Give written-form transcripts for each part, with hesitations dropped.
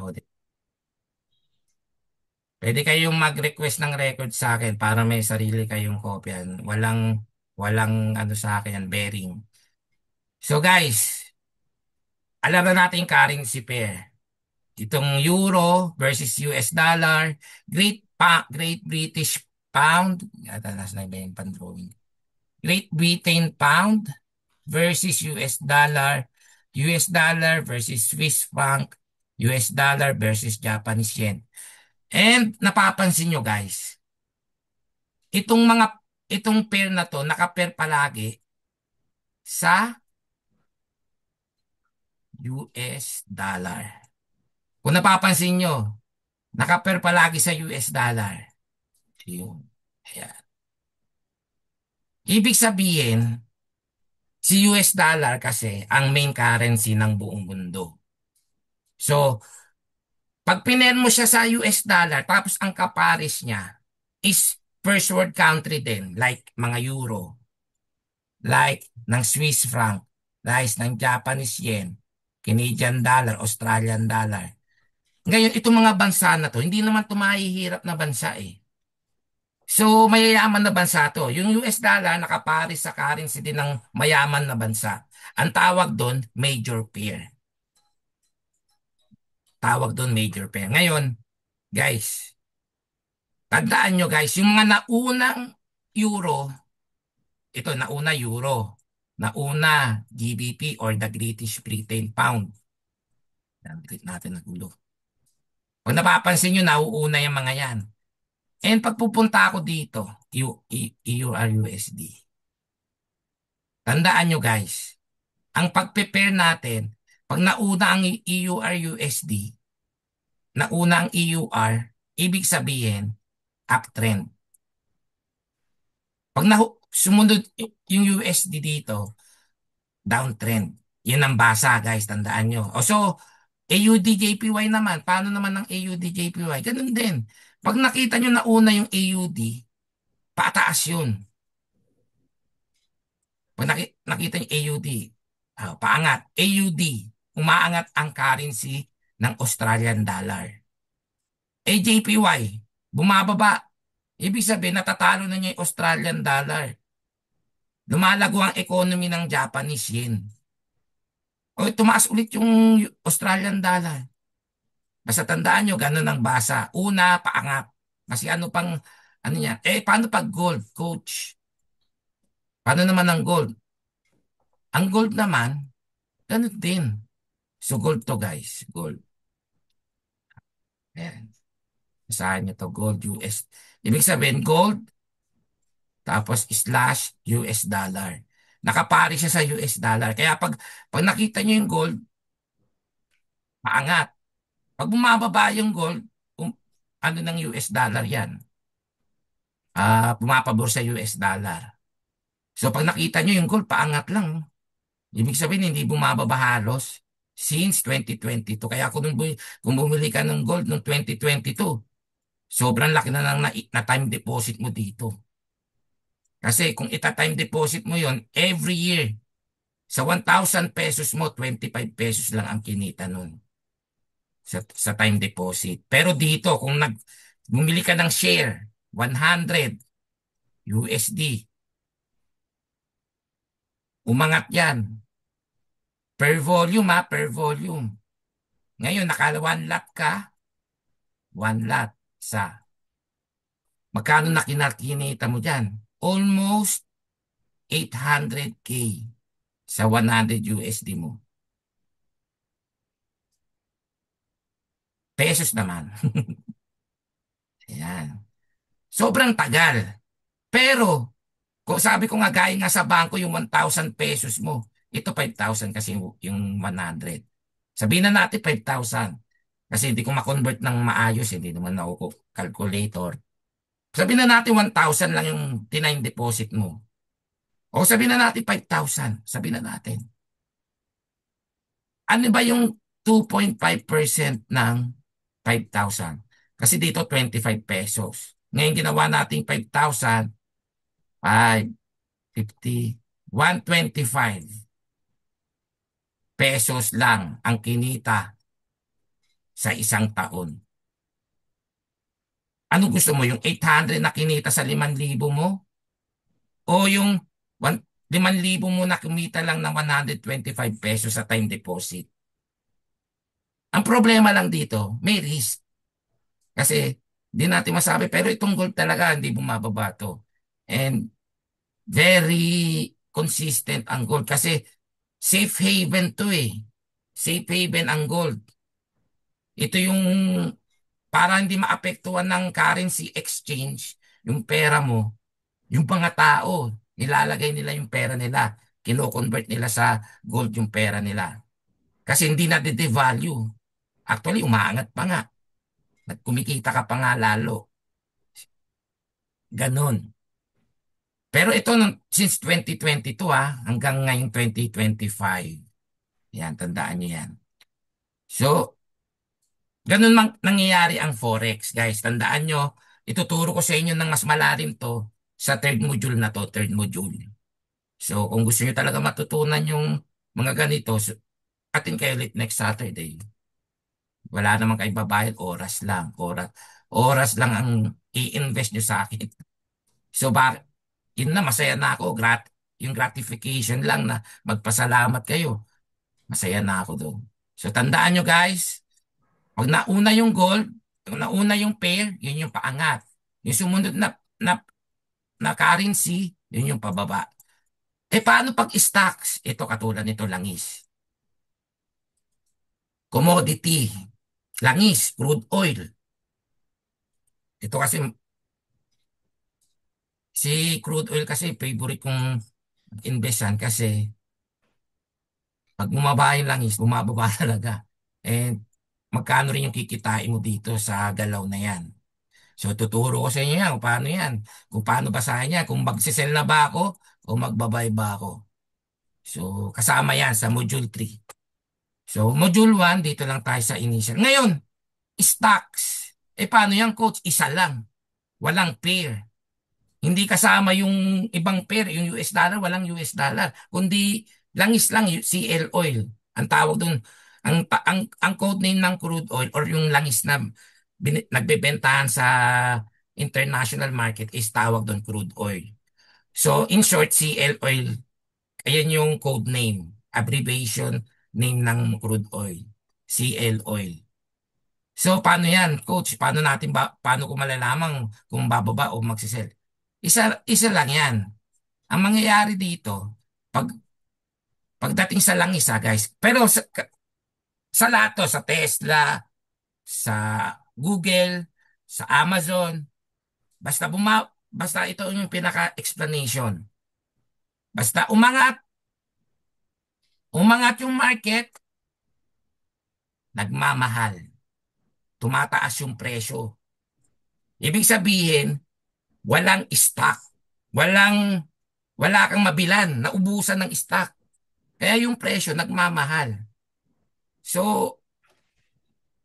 Oh, pwede kayong mag-request ng record sa akin para may sarili kayong kopya. Walang ano sa akin, bearing. So guys, alam na natin yung currency pair. Itong Euro versus US dollar, Great British Pound, yata nasa na ba yung pan-drawing? Great Britain Pound versus US dollar versus Swiss franc, US dollar versus Japanese yen. And napapansin nyo guys, itong mga itong pair na to naka-pair palagi sa US dollar. Kung napapansin nyo, naka-pair palagi sa US dollar. Yun. Ayan. Ibig sabihin, si US dollar kasi ang main currency ng buong mundo. So, pag piner mo siya sa US dollar, tapos ang kapares niya is first world country din, like mga euro, like ng Swiss franc, like ng Japanese yen, Canadian dollar, Australian dollar. Ngayon, itong mga bansa na to, hindi naman ito mahihirap na bansa eh. So, mayayaman na bansa to. Yung US dollar nakapares sa currency din ng mayaman na bansa. Ang tawag doon, major pair. Tawag doon, major pair. Ngayon, guys, tandaan nyo guys, yung mga naunang euro, ito nauna euro, nauna GBP or the British Britain Pound. Click natin ang ulo. Kung napapansin nyo, nauuna yung mga yan. And pagpupunta ako dito, EURUSD. Tandaan nyo guys, ang pag-prepare natin, pag nauna ang EURUSD, nauna ang EUR, ibig sabihin, uptrend. Pag sumunod yung USD dito, downtrend. Yun ang basa, guys. Tandaan nyo. O so, AUD-JPY naman. Paano naman ang AUD-JPY? Ganun din. Pag nakita nyo na una yung AUD, pataas yun. Pag nakita nyo AUD, paangat. AUD, umaangat ang currency ng Australian dollar. AJPY, bumababa. Ibig sabihin, natatalo na niya yung Australian dollar. Lumalago ang economy ng Japanese yen. O tumaas ulit yung Australian dollar. Basta tandaan nyo, ganun ang basa. Una, paangat. Kasi ano pang, ano yan? Paano pag gold, coach? Paano naman ang gold? Ang gold naman, ganun din. So gold to guys, gold. Ayan. Basahin nyo to, gold US. Ibig sabihin, gold, tapos slash US dollar. Nakapari siya sa US dollar. Kaya pag nakita nyo yung gold, paangat. Pag bumababa yung gold, ano ng US dollar yan? Pumapabor sa US dollar. So pag nakita nyo yung gold, paangat lang. Ibig sabihin, hindi bumababa halos since 2022. Kaya kung bumili ka ng gold noong 2022, sobrang laki na na time deposit mo dito. Kasi kung ita-time deposit mo yon every year, sa 1,000 pesos mo, 25 pesos lang ang kinita nun sa time deposit. Pero dito, kung bumili ka ng share, 100 USD, umangat yan. Per volume per volume. Ngayon, naka one lot ka, one lot sa. Magkano na kinita mo dyan? Almost 800K sa 100 USD mo. Pesos naman. Ayan. Sobrang tagal. Pero, kung sabi ko nga gaya nga sa bangko yung 1,000 pesos mo, ito 5,000 kasi yung 100. Sabihin na natin 5,000. Kasi hindi ko ma-convert ng maayos, hindi naman ako calculator. Sabihin na natin 1,000 lang yung tinime deposit mo. O sabihin na natin 5,000. Sabihin na natin. Ano ba yung 2.5% ng 5,000? Kasi dito 25 pesos. Ngayon ginawa natin 5,000, 5, 50, 125 pesos lang ang kinita sa isang taon. Ano gusto mo, yung 800 na kinita sa 5,000 mo? O yung 5,000 mo na kumita lang ng 125 pesos sa time deposit? Ang problema lang dito, may risk. Kasi di natin masabi, pero itong gold talaga hindi bumababa to. And very consistent ang gold kasi safe haven to eh. Safe haven ang gold. Ito yung para hindi maapektuhan ng currency exchange, yung pera mo, yung mga tao, nilalagay nila yung pera nila, kino-convert nila sa gold yung pera nila. Kasi hindi na de-devalue. Actually, umaangat pa nga. At kumikita ka pa nga lalo. Ganon. Pero ito, since 2022 hanggang ngayong 2025. Yan, tandaan niyo yan. So, ganun nangyayari ang Forex, guys. Tandaan nyo, ituturo ko sa inyo ng mas malalim to sa third module na to, third module. So, kung gusto nyo talaga matutunan yung mga ganito, atin kayo ulit next Saturday. Wala naman kayo babayad, oras lang. Oras lang ang i-invest nyo sa akin. So, yun na, masaya na ako. Yung gratification lang na magpasalamat kayo. Masaya na ako doon. So, tandaan nyo guys, pag nauna yung gold, pag nauna yung pair, yun yung paangat. Yung sumunod na currency, yun yung pababa. Paano pag stocks? Ito katulad nito langis. Commodity, langis, crude oil. Ito kasi, si crude oil kasi favorite kong investan kasi pag bumaba yung langis, bumababa talaga. And magkano rin yung kikitain mo dito sa galaw na yan. So tuturo ko sa inyo yan kung paano yan. Kung paano basahin yan. Kung magsisell na ba ako o magbabay ba ako. So kasama yan sa module 3. So module 1, dito lang tayo sa initial. Ngayon, stocks. Paano yan coach? Isa lang. Walang pair. Hindi kasama yung ibang pair, yung US dollar, walang US dollar. Kundi langis lang, CL oil. Ang tawag doon, ang code name ng crude oil or yung langis na nagbebentahan sa international market is tawag doon crude oil. So in short, CL oil, ayan yung code name, abbreviation name ng crude oil, CL oil. So paano yan, coach? Paano ko malalaman kung bababa o magsisell? Isa lang yan. Ang mangyayari dito, pag pagdating sa langis guys. Pero sa lahat to, sa Tesla, sa Google, sa Amazon, basta ito yung pinaka-explanation. Basta umangat yung market, nagmamahal. Tumataas yung presyo. Ibig sabihin, walang stock. Wala kang mabilan, naubusan ng stock. Kaya yung presyo nagmamahal. So,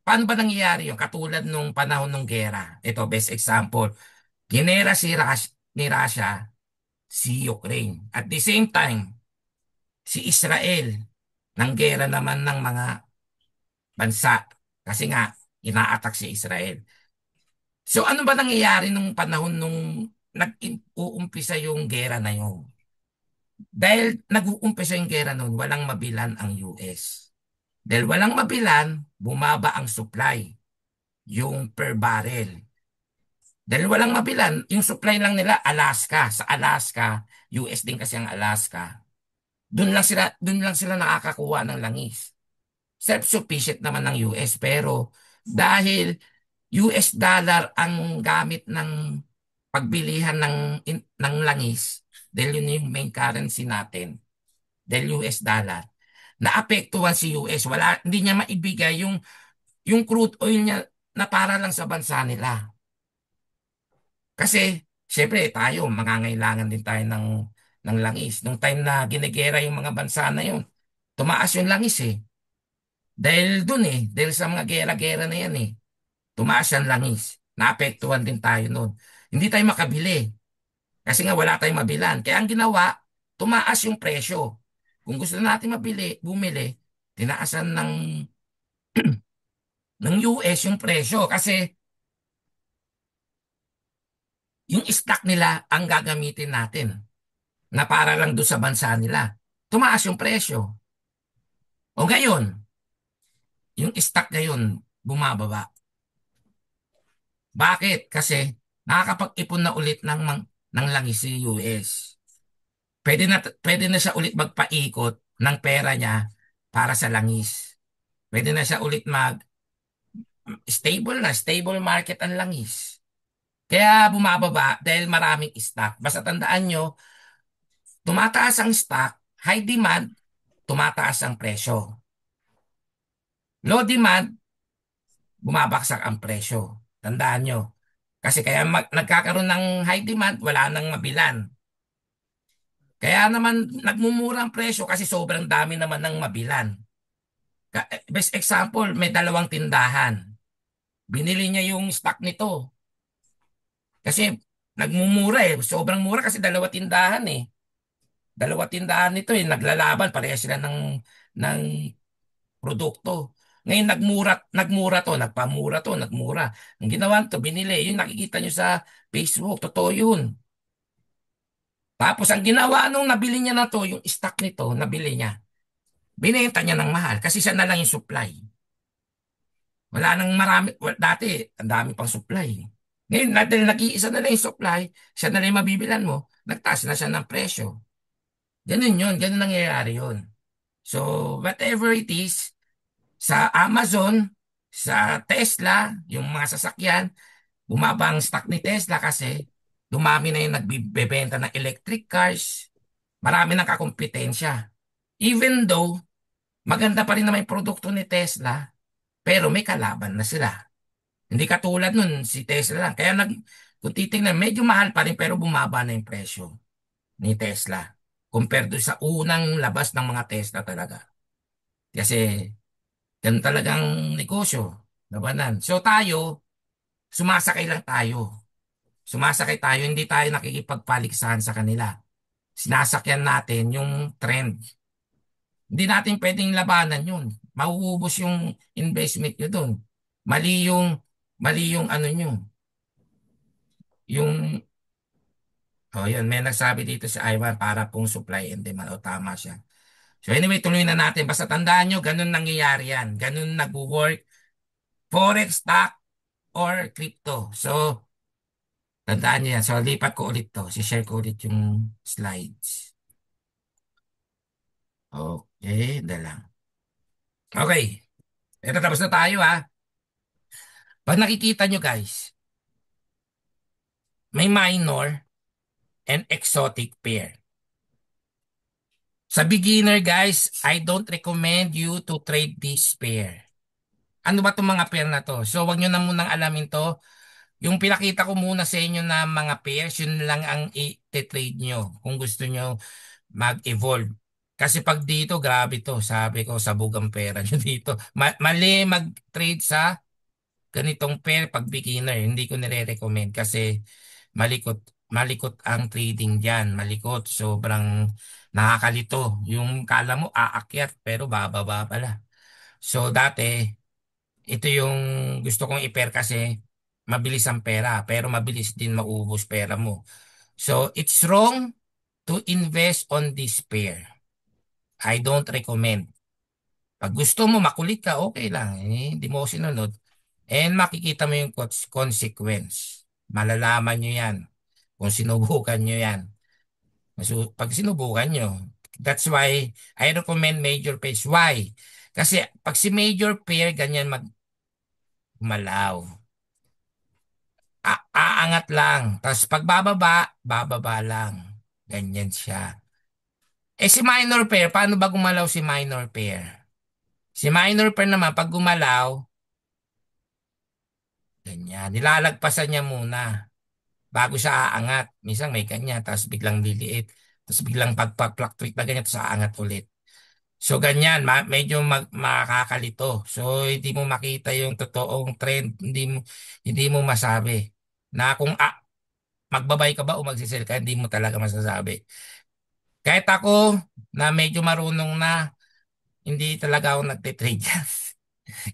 paano ba nangyayari yun? Katulad nung panahon ng gera. Ito, best example. Ginera ni Russia si Ukraine. At the same time, si Israel nang gera naman ng mga bansa. Kasi nga, ina-attack si Israel. So ano ba nangyayari nung panahon nung nag-uumpisa yung gera na yun? Dahil nag-uumpisa yung gera nun, walang mabilan ang US. Dahil walang mabilan, bumaba ang supply, yung per barrel. Dahil walang mabilan, yung supply lang nila Alaska. Sa Alaska, US din kasi ang Alaska. Doon lang sila nakakakuha ng langis. Self-sufficient naman ng US pero dahil US dollar ang gamit ng pagbilihan ng langis, dahil yun yung main currency natin, dahil US dollar, naapektuhan si US. Hindi niya maibigay yung crude oil niya na para lang sa bansa nila. Kasi, syempre, tayo, mangangailangan din tayo ng langis. Nung time na ginegera yung mga bansa na yun, tumaas yung langis eh. Dahil sa mga gera-gera na yan eh. Tumaas ang langis. Naapektuhan din tayo noon. Hindi tayo makabili. Kasi nga wala tayong mabilan. Kaya ang ginawa, tumaas yung presyo. Kung gusto natin bumili, tinaasan ng US yung presyo kasi yung stock nila ang gagamitin natin na para lang doon sa bansa nila. Tumaas yung presyo. O ngayon, yung stock ngayon bumababa. Bakit? Kasi nakakapag-ipon na ulit ng langis si US. Pwede na siya ulit magpaikot ng pera niya para sa langis. Pwede na siya ulit stable market ang langis. Kaya bumababa dahil maraming stock. Basta tandaan nyo, tumataas ang stock, high demand, tumataas ang presyo. Low demand, bumabaksak ang presyo. Tandaan nyo. Kasi kaya nagkakaroon ng high demand, wala nang mabilan. Kaya naman nagmumura ang presyo kasi sobrang dami naman ng mabilan. Best example, may dalawang tindahan. Binili niya yung stock nito. Kasi nagmumura eh. Sobrang mura kasi dalawa tindahan eh. Dalawa tindahan nito eh. Naglalaban. Pareha sila ng produkto. Ngayon nagmura to. Nagpamura to. Nagmura. Ang ginawa to, binili. Yung nakikita nyo sa Facebook. Totoo yun. Tapos ang ginawa nung nabili niya na to, yung stock nito, nabili niya. Binenta niya ng mahal kasi siya na lang yung supply. Wala nang marami. Dati, ang dami pang supply. Ngayon, dahil nag-iisa na lang yung supply, siya na lang yung mabibilan mo, nagtaas na siya ng presyo. Ganun yun, ganun nangyayari yun. So, whatever it is, sa Amazon, sa Tesla, yung mga sasakyan, bumaba ang stock ni Tesla kasi dumami na yung nagbibenta ng electric cars, marami ng kakumpetensya. Even though, maganda pa rin naman yung produkto ni Tesla, pero may kalaban na sila. Hindi katulad nun, si Tesla lang. Kaya kung titingnan, medyo mahal pa rin pero bumaba na yung presyo ni Tesla compared to sa unang labas ng mga Tesla talaga. Kasi ganun talagang negosyo, labanan. So tayo, sumasakay lang tayo. Sumasakay tayo, hindi tayo nakikipagpaligsahan sa kanila. Sinasakyan natin yung trend. Hindi natin pwedeng labanan yun. Mauubos yung investment nyo doon. Mali yung, mali yung ano nyo. Yung, oh yun, may nagsabi dito sa Ivan para pong supply and demand. O tama siya. So anyway, tuloy na natin. Basta tandaan nyo, ganun nangyayari yan. Ganun nag-work. Forex, stock, or crypto. So, tandaan nyo yan. So, lipat ko ulit to. Si-share ko ulit yung slides. Okay, lang. Okay. Ito, tapos na tayo ha. Pag nakikita nyo guys, may minor and exotic pair. Sa beginner guys, I don't recommend you to trade this pair. Ano ba itong mga pair na to? So, wag nyo na munang alamin to. Yung pinakita ko muna sa inyo na mga pairs, yun lang ang i-trade nyo kung gusto nyo mag-evolve. Kasi pag dito, grabe to. Sabi ko, sabog ang pera nyo dito. Mali mag-trade sa ganitong pair pag beginner. Hindi ko nire-recommend kasi malikot. Malikot ang trading dyan. Malikot. Sobrang nakakalito. Yung kala mo aakyat pero bababa pala. So dati, ito yung gusto kong i-pair kasi mabilis ang pera pero mabilis din maubos pera mo. So it's wrong to invest on this pair. I don't recommend. Pag gusto mo makulit ka, okay lang. Hindi mo ko sinunod. And makikita mo yung consequence. Malalaman nyo yan kung sinubukan nyo yan. Pag sinubukan nyo, that's why I recommend major pairs. Why? Kasi pag si major pair, ganyan magmalaw. Aangat lang. Tapos pag bababa, bababa lang. Ganyan siya. Eh si minor pair, paano ba gumalaw si minor pair? Si minor pair naman, pag gumalaw, ganyan. Nilalagpasan niya muna bago siya aangat. Minsan may ganyan, tapos biglang liliit. Tapos biglang pag-fluctuate na ganyan, tapos aangat ulit. So ganyan, medyo makakalito. So hindi mo makita yung totoong trend. Hindi mo masabi na kung magbabay ka ba o magsisell ka, hindi mo talaga masasabi. Kahit ako na medyo marunong na, hindi talaga ako nagtitrade yan.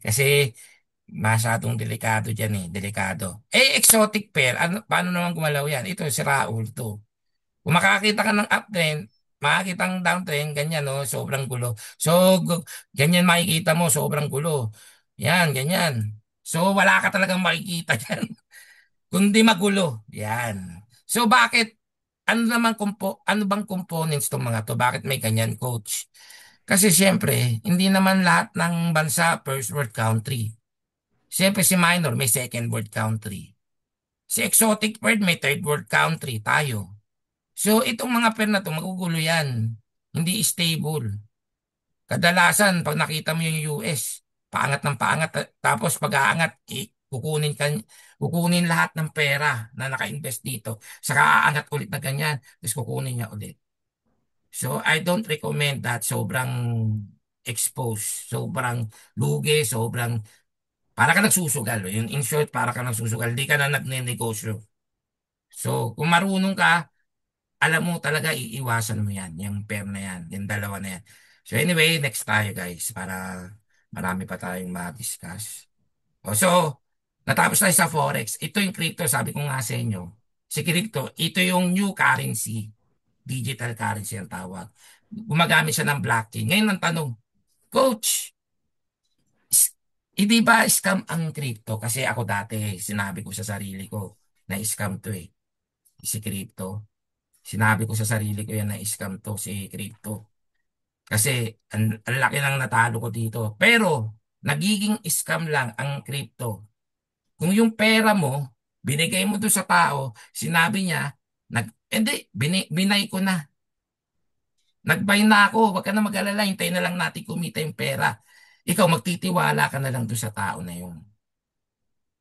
Kasi masyadong delikado dyan eh, delikado. Eh, exotic pair, ano, paano naman gumalaw yan? Ito, si Raul to. Kung makakita ka ng uptrend, makakita ng downtrend, ganyan, no? Sobrang gulo. So, ganyan makikita mo, sobrang gulo. Yan, ganyan. So, wala ka talagang makikita dyan. Kundi magulo. Yan. So, bakit, ano bang components tong mga to? Bakit may ganyan, coach? Kasi syempre, hindi naman lahat ng bansa first world country. Siyempre si minor may second world country. Si exotic bird may third world country tayo. So itong mga pair na to magugulo yan. Hindi stable. Kadalasan pag nakita mo yung US, paangat ng paangat tapos pag-aangat kukunin lahat ng pera na naka-invest dito. Saka aangat ulit na ganyan, tapos kukunin niya ulit. So I don't recommend that sobrang exposed, sobrang lugi, sobrang para ka nagsusugal. In short, para ka nagsusugal. Hindi ka na nagne-negosyo. So, kung marunong ka, alam mo talaga, iiwasan mo yan. Yung pair na yan. Yung dalawa na yan. So, anyway, next tayo guys. Para marami pa tayong ma-discuss. So, natapos tayo sa Forex. Ito yung crypto, sabi ko nga sa inyo. Si crypto, ito yung new currency. Digital currency ang tawag. Gumagamit siya ng blockchain. Ngayon ang tanong, Coach, is- hindi ba scam ang crypto? Kasi ako dati, sinabi ko sa sarili ko na scam to eh. Si crypto. Sinabi ko sa sarili ko yan na scam to, si crypto. Kasi ang laki ng natalo ko dito. Pero, nagiging scam lang ang crypto. Kung yung pera mo, binigay mo doon sa tao, sinabi niya, hindi, binay ko na. Nag-buy na ako, wag ka na mag-alala, hintayin na lang natin kumita yung pera. Ikaw, magtitiwala ka na lang doon sa tao na yun.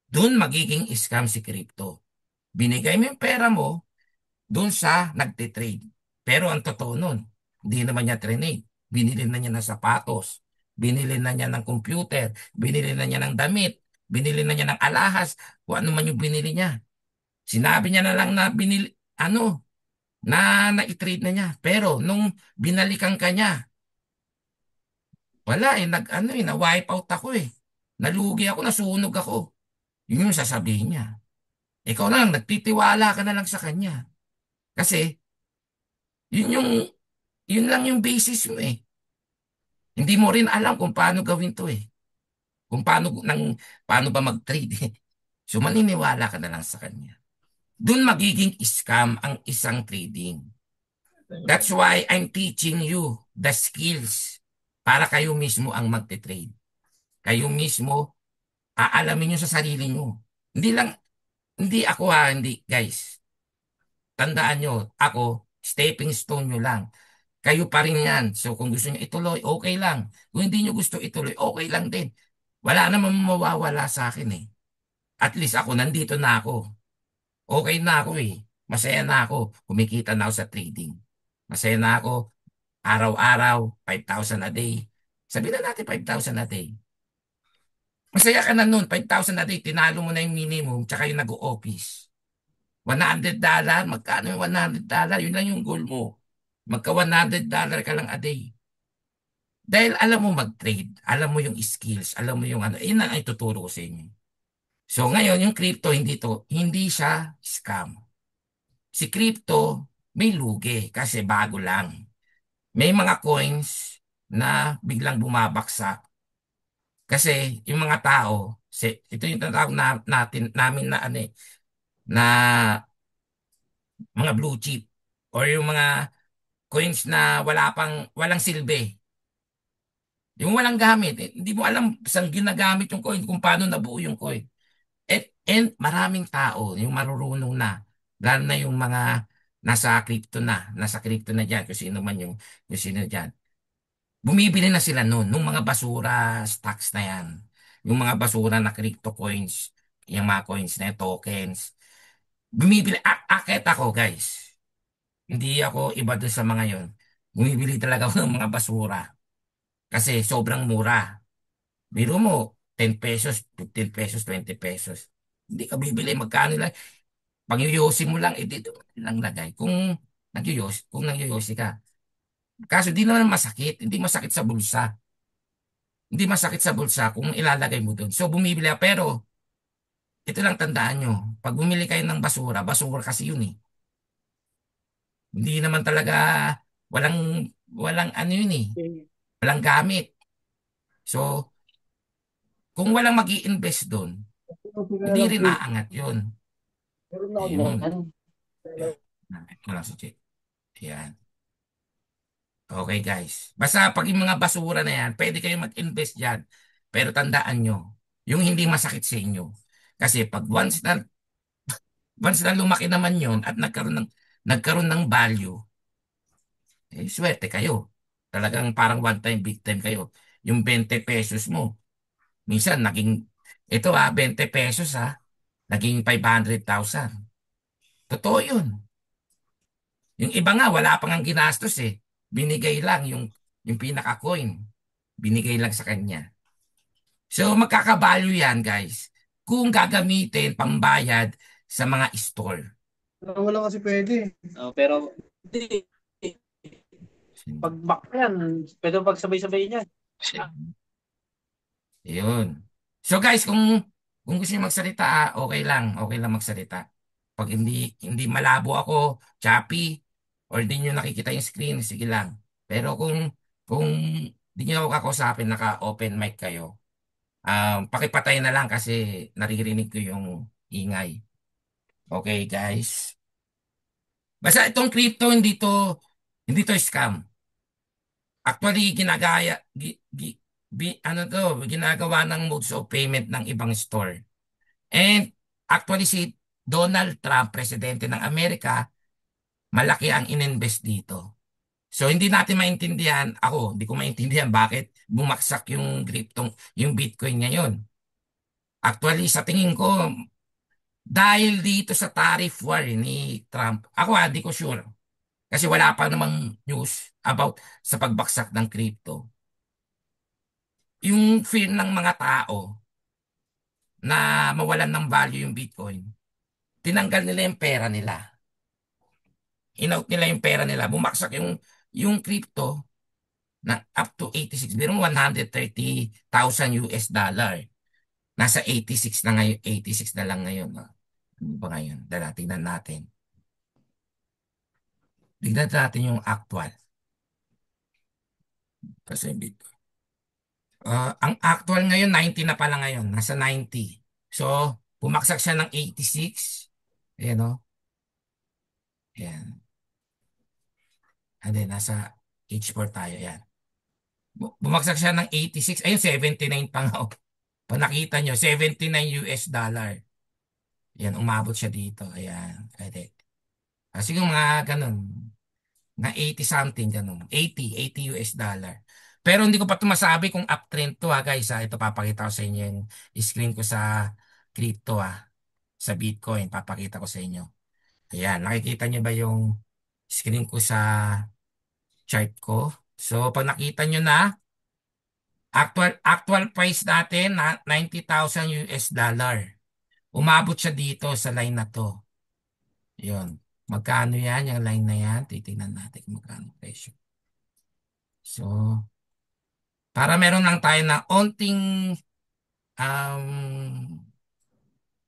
Doon magiging scam si crypto. Binigay mo yung pera mo doon sa nagtitrade. Pero ang totoo nun, hindi naman niya trinade. Binili na niya ng sapatos, binili na niya ng computer, binili na niya ng damit, binili na niya ng alahas, kung ano man yung binili niya. Sinabi niya na lang na binili, na i-trade na niya. Pero nung binalikan ka niya, wala eh, na-wipe out ako eh. Nalugi ako, nasunog ako. Yun yung sasabihin niya. Ikaw na lang, nagtitiwala ka na lang sa kanya. Kasi, yun yung, yun lang yung basis mo eh. Hindi mo rin alam kung paano gawin to eh. Kung paano ba mag-trade eh. So, maniniwala ka na lang sa kanya. Doon magiging scam ang isang trading. That's why I'm teaching you the skills para kayo mismo ang magte-trade. Kayo mismo, aalamin nyo sa sarili nyo. Hindi lang, hindi ako hindi, guys. Tandaan nyo, ako, stepping stone nyo lang. Kayo pa rin yan. So kung gusto nyo ituloy, okay lang. Kung hindi nyo gusto ituloy, okay lang din. Wala namang mawawala sa akin eh. At least ako, nandito na ako. Okay na ako eh. Masaya na ako. Kumikita na ako sa trading. Masaya na ako. Araw-araw, 5,000 a day. Sabihin na natin 5,000 a day. Masaya ka na nun, 5,000 a day. Tinalo mo na yung minimum, tsaka yung nag-o-office. $100, magkano yung $100? Yun lang yung goal mo. Magka $100 ka lang a day. Dahil alam mo mag-trade, alam mo yung skills, alam mo yung ano, yun ang ituturo ko sa inyo. So ngayon, yung crypto, hindi siya scam. Si crypto, may lugi kasi bago lang. May mga coins na biglang bumabaksak. Kasi yung mga tao, ito yung tinatawag namin na ano na mga blue chip or yung mga coins na walang silbi. Yung walang gamit, hindi mo alam saan ginagamit yung coin, kung paano nabuo yung coin. And maraming tao, yung marurunong na, lalo na yung mga nasa crypto na dyan, kung sino dyan. Bumibili na sila noon, nung mga basura stocks na yan. Yung mga basura na crypto coins, yung mga coins na yan, tokens. Bumibili, akit ako guys. Hindi ako iba doon sa mga yon. Bumibili talaga ako ng mga basura. Kasi sobrang mura. Biro mo, 10 pesos, 15 pesos, 20 pesos. Hindi ka bibili, magkano lang. Pag yoyosi mo lang, dito lang lagay. Kung nagyoyosi ka. Kaso di naman masakit, hindi masakit sa bulsa. Hindi masakit sa bulsa kung ilalagay mo doon. So bumibili ako. Pero ito lang tandaan nyo. Pag bumili kayo ng basura, basura kasi yun eh. Hindi naman talaga, walang, walang ano yun eh. Eh, Walang gamit. So, kung walang mag invest doon, okay ka na hindi lang, rin pre. aangat yun. Meron na ako Ayun. yan. Yan. Ito lang si Che. Yan. Okay guys. Basta pag yung mga basura na yan, pwede kayong mag-invest dyan. Pero tandaan nyo, yung hindi masakit sa inyo. Kasi pag once na lumaki naman yon at nagkaroon ng value, eh swerte kayo. Talagang parang one time, big time kayo. Yung 20 pesos mo, minsan naging, ito 20 pesos naging 500,000. Totoo yun. Yung iba nga, wala pang ang ginastos eh. Binigay lang yung pinaka-coin. Binigay lang sa kanya. So magkakabalyo yan guys. Kung gagamitin pambayad sa mga store. Wala kasi pwede. Pero, hindi. Pag back yan, pwede pagsabay-sabay niyan. Yun. So guys, kung gusto niyo magsalita, okay lang magsalita. Pag hindi malabo ako, choppy, or hindi niyo nakikita yung screen, sige lang. Pero kung hindi niyo ako kakausapin, naka-open mic kayo, pakipatay na lang kasi naririnig ko yung ingay. Okay, guys? Basta itong crypto, hindi to scam. Actually, ano to, ginagawa ng modes of payment ng ibang store. And actually si Donald Trump, presidente ng Amerika, malaki ang ininvest dito. So hindi natin maintindihan, hindi ko maintindihan bakit bumagsak yung Bitcoin ngayon. Actually, sa tingin ko, dahil dito sa tariff war ni Trump, hindi ko sure. Kasi wala pa namang news about sa pagbaksak ng crypto. Yung fear ng mga tao na mawalan ng value yung Bitcoin, tinanggal nila yung pera nila. In-out nila yung pera nila. Bumaksak yung crypto na up to 86, biro 130,000 US dollar. Nasa 86 na ngayon, 86 na lang ngayon. Ano ba ngayon? Tingnan natin. Tignan natin yung actual. Kasi ang actual ngayon, 90 na pala ngayon. Nasa 90. So, bumaksak siya ng 86. Ayan o. Ayan. And then, nasa H4 tayo. Ayan. Bumagsak siya ng 86. Ayun, 79 pa nga. Pag nakita nyo, 79 US dollar. Yan, umabot siya dito. Ayan. Edit. Siguro mga ganun. Na 80 something, ganun. 80 US dollar. Pero hindi ko pa ito masabi kung uptrend to guys Ito papakita ko sa inyo yung screen ko sa crypto Sa Bitcoin. Papakita ko sa inyo. Ayan. Nakikita nyo ba yung screen ko sa chart ko? So, pag nakita nyo na, actual price natin na 90,000 US dollar. Umabot siya dito sa line na to. Yun. Magkano yan, yung line na yan? Titingnan natin kung magkano presyo. So, para meron lang tayo na onting um,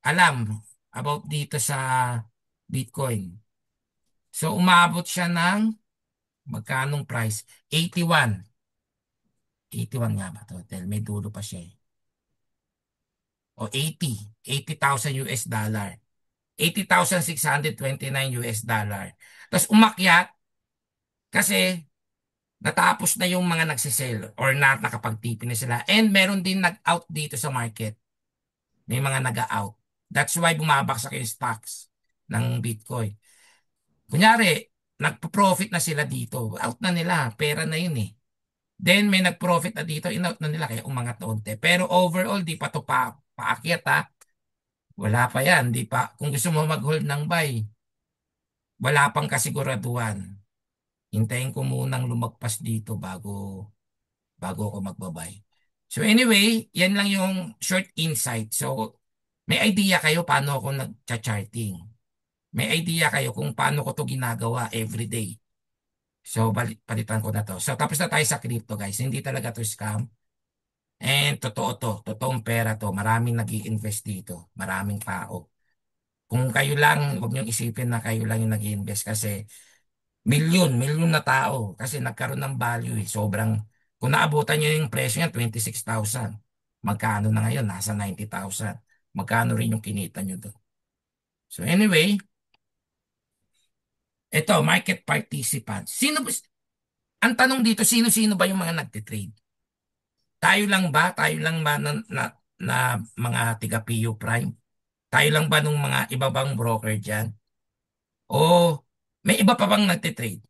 alam about dito sa Bitcoin. So, umabot siya ng magkanong price? 81. 81 nga ba to? Dahil may dulo pa siya eh. O 80,000 US dollar. 80,629 US dollar. Tapos umakyat kasi natapos na yung mga nagsisell or nakapagtipin na sila. And meron din nag-out dito sa market. May mga nag-out. That's why bumabaksak yung stocks ng Bitcoin. Kunyari, nagpo-profit na sila dito. Out na nila. Pera na yun eh. Then may nag-profit na dito. In-out na nila kaya umangat na unti. Pero overall, di pa to paakyat Wala pa yan. Di pa. Kung gusto mo mag-hold ng buy, wala pang kasiguraduhan. Hintayin ko munang lumagpas dito bago ako magbabay. So anyway, yan lang yung short insight. So may idea kayo paano ako nag-charting. May idea kayo kung paano ko to ginagawa every day. So palitan ko na to. So tapos na tayo sa crypto guys. Hindi talaga to scam. And totoo to, totoong pera to. Maraming nag-i-invest dito. Maraming tao. Kung kayo lang, huwag niyong isipin na kayo lang yung nag-i-invest kasi milyon na tao. Kasi nagkaroon ng value eh. Sobrang, kung naabutan niyo yung presyo niya, 26,000. Magkano na ngayon? Nasa 90,000. Magkano rin yung kinita niyo doon? So anyway, ito, market participants. Ang tanong dito, sino-sino ba yung mga nagtitrade? Tayo lang ba na mga tiga PU Prime? Tayo lang ba nung mga iba bang broker dyan? O may iba pa bang nagtitrade?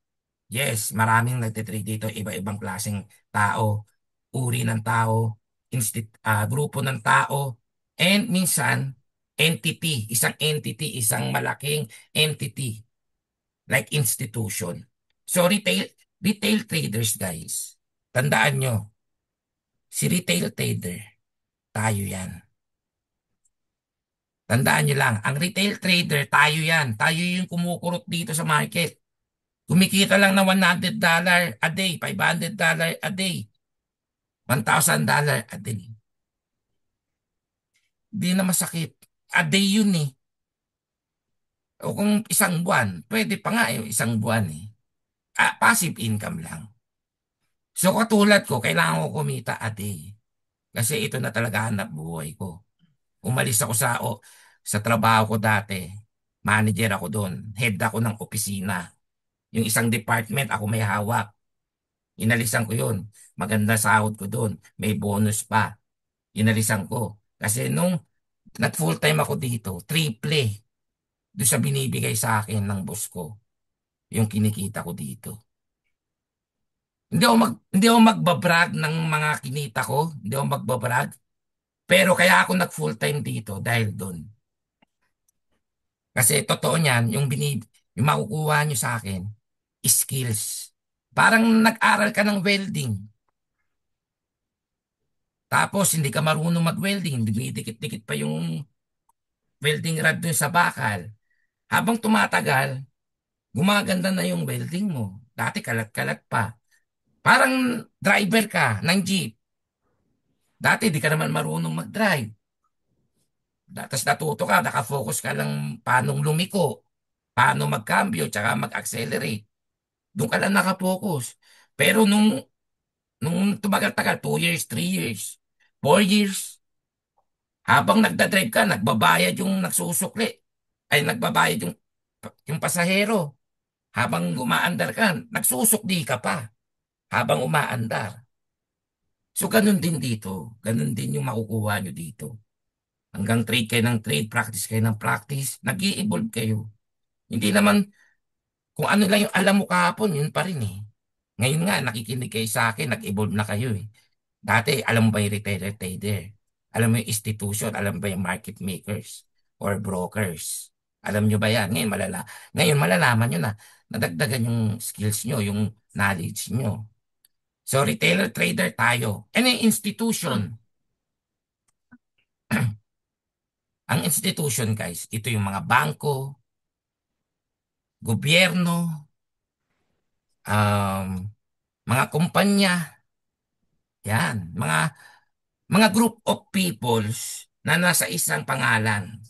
Yes, maraming nagtitrade dito. Iba-ibang klaseng tao, uri ng tao, grupo ng tao, and minsan, isang malaking entity, like institution. So retail traders guys, tandaan nyo, si retail trader, tayo yan. Tandaan nyo lang, ang retail trader, tayo yan. Tayo yung kumukurot dito sa market. Kumikita lang na $100 a day, $500 a day, $1,000 a day. Di na masakit. A day yun eh. O kung isang buwan, pwede pa nga yung isang buwan eh. Passive income lang. So katulad ko, kailangan ko kumita a day. Kasi ito na talaga hanap buhay ko. Umalis ako sa trabaho ko dati. Manager ako doon. Head ako ng opisina. Yung isang department, ako may hawak. Inalisan ko yun. Maganda sahod ko doon. May bonus pa. Inalisan ko. Kasi nung nag-full time ako dito, triple doon sa binibigay sa akin ng boss ko. Yung kinikita ko dito. Hindi ako magbabrag ng mga kinita ko. Hindi ako magbabrag. Pero kaya ako nag-full time dito dahil doon. Kasi totoo niyan, yung makukuha nyo sa akin, skills. Parang nag-aral ka ng welding. Tapos hindi ka marunong mag-welding, dumidikit-dikit pa yung welding rod dun sa bakal. Habang tumatagal, gumaganda na yung welding mo. Dati kalat-kalat pa. Parang driver ka ng jeep. Dati di ka naman marunong mag-drive. Tapos natuto ka, nakafocus ka lang paano lumiko, paano magcambio, tsaka mag-accelerate. Doon ka lang nakafocus. Pero nung tumagal-tagal, 2 years, 3 years, 4 years, habang nagdadrive ka, nagbabayad yung nagsusukli. Ay, nagbabayad yung pasahero. Habang umaandar ka, nagsusukli ka pa habang umaandar. So, ganun din dito. Ganun din yung makukuha nyo dito. Hanggang trade kayo ng trade, practice kayo ng practice, nag-i-evolve kayo. Hindi naman kung ano lang yung alam mo kahapon, yun pa rin eh. Ngayon nga, nakikinig kayo sa akin, nag-evolve na kayo eh. Dati, alam mo ba yung retailer trader? Alam mo yung institution? Alam mo ba yung market makers or brokers? Alam nyo ba yan? Ngayon malalaman nyo na. Nadagdagan yung skills nyo, yung knowledge nyo. So, retailer trader tayo. And yung institution. Ang institution, guys, ito yung mga bangko, gobyerno, um, mga kumpanya, yan, mga group of peoples na nasa isang pangalan.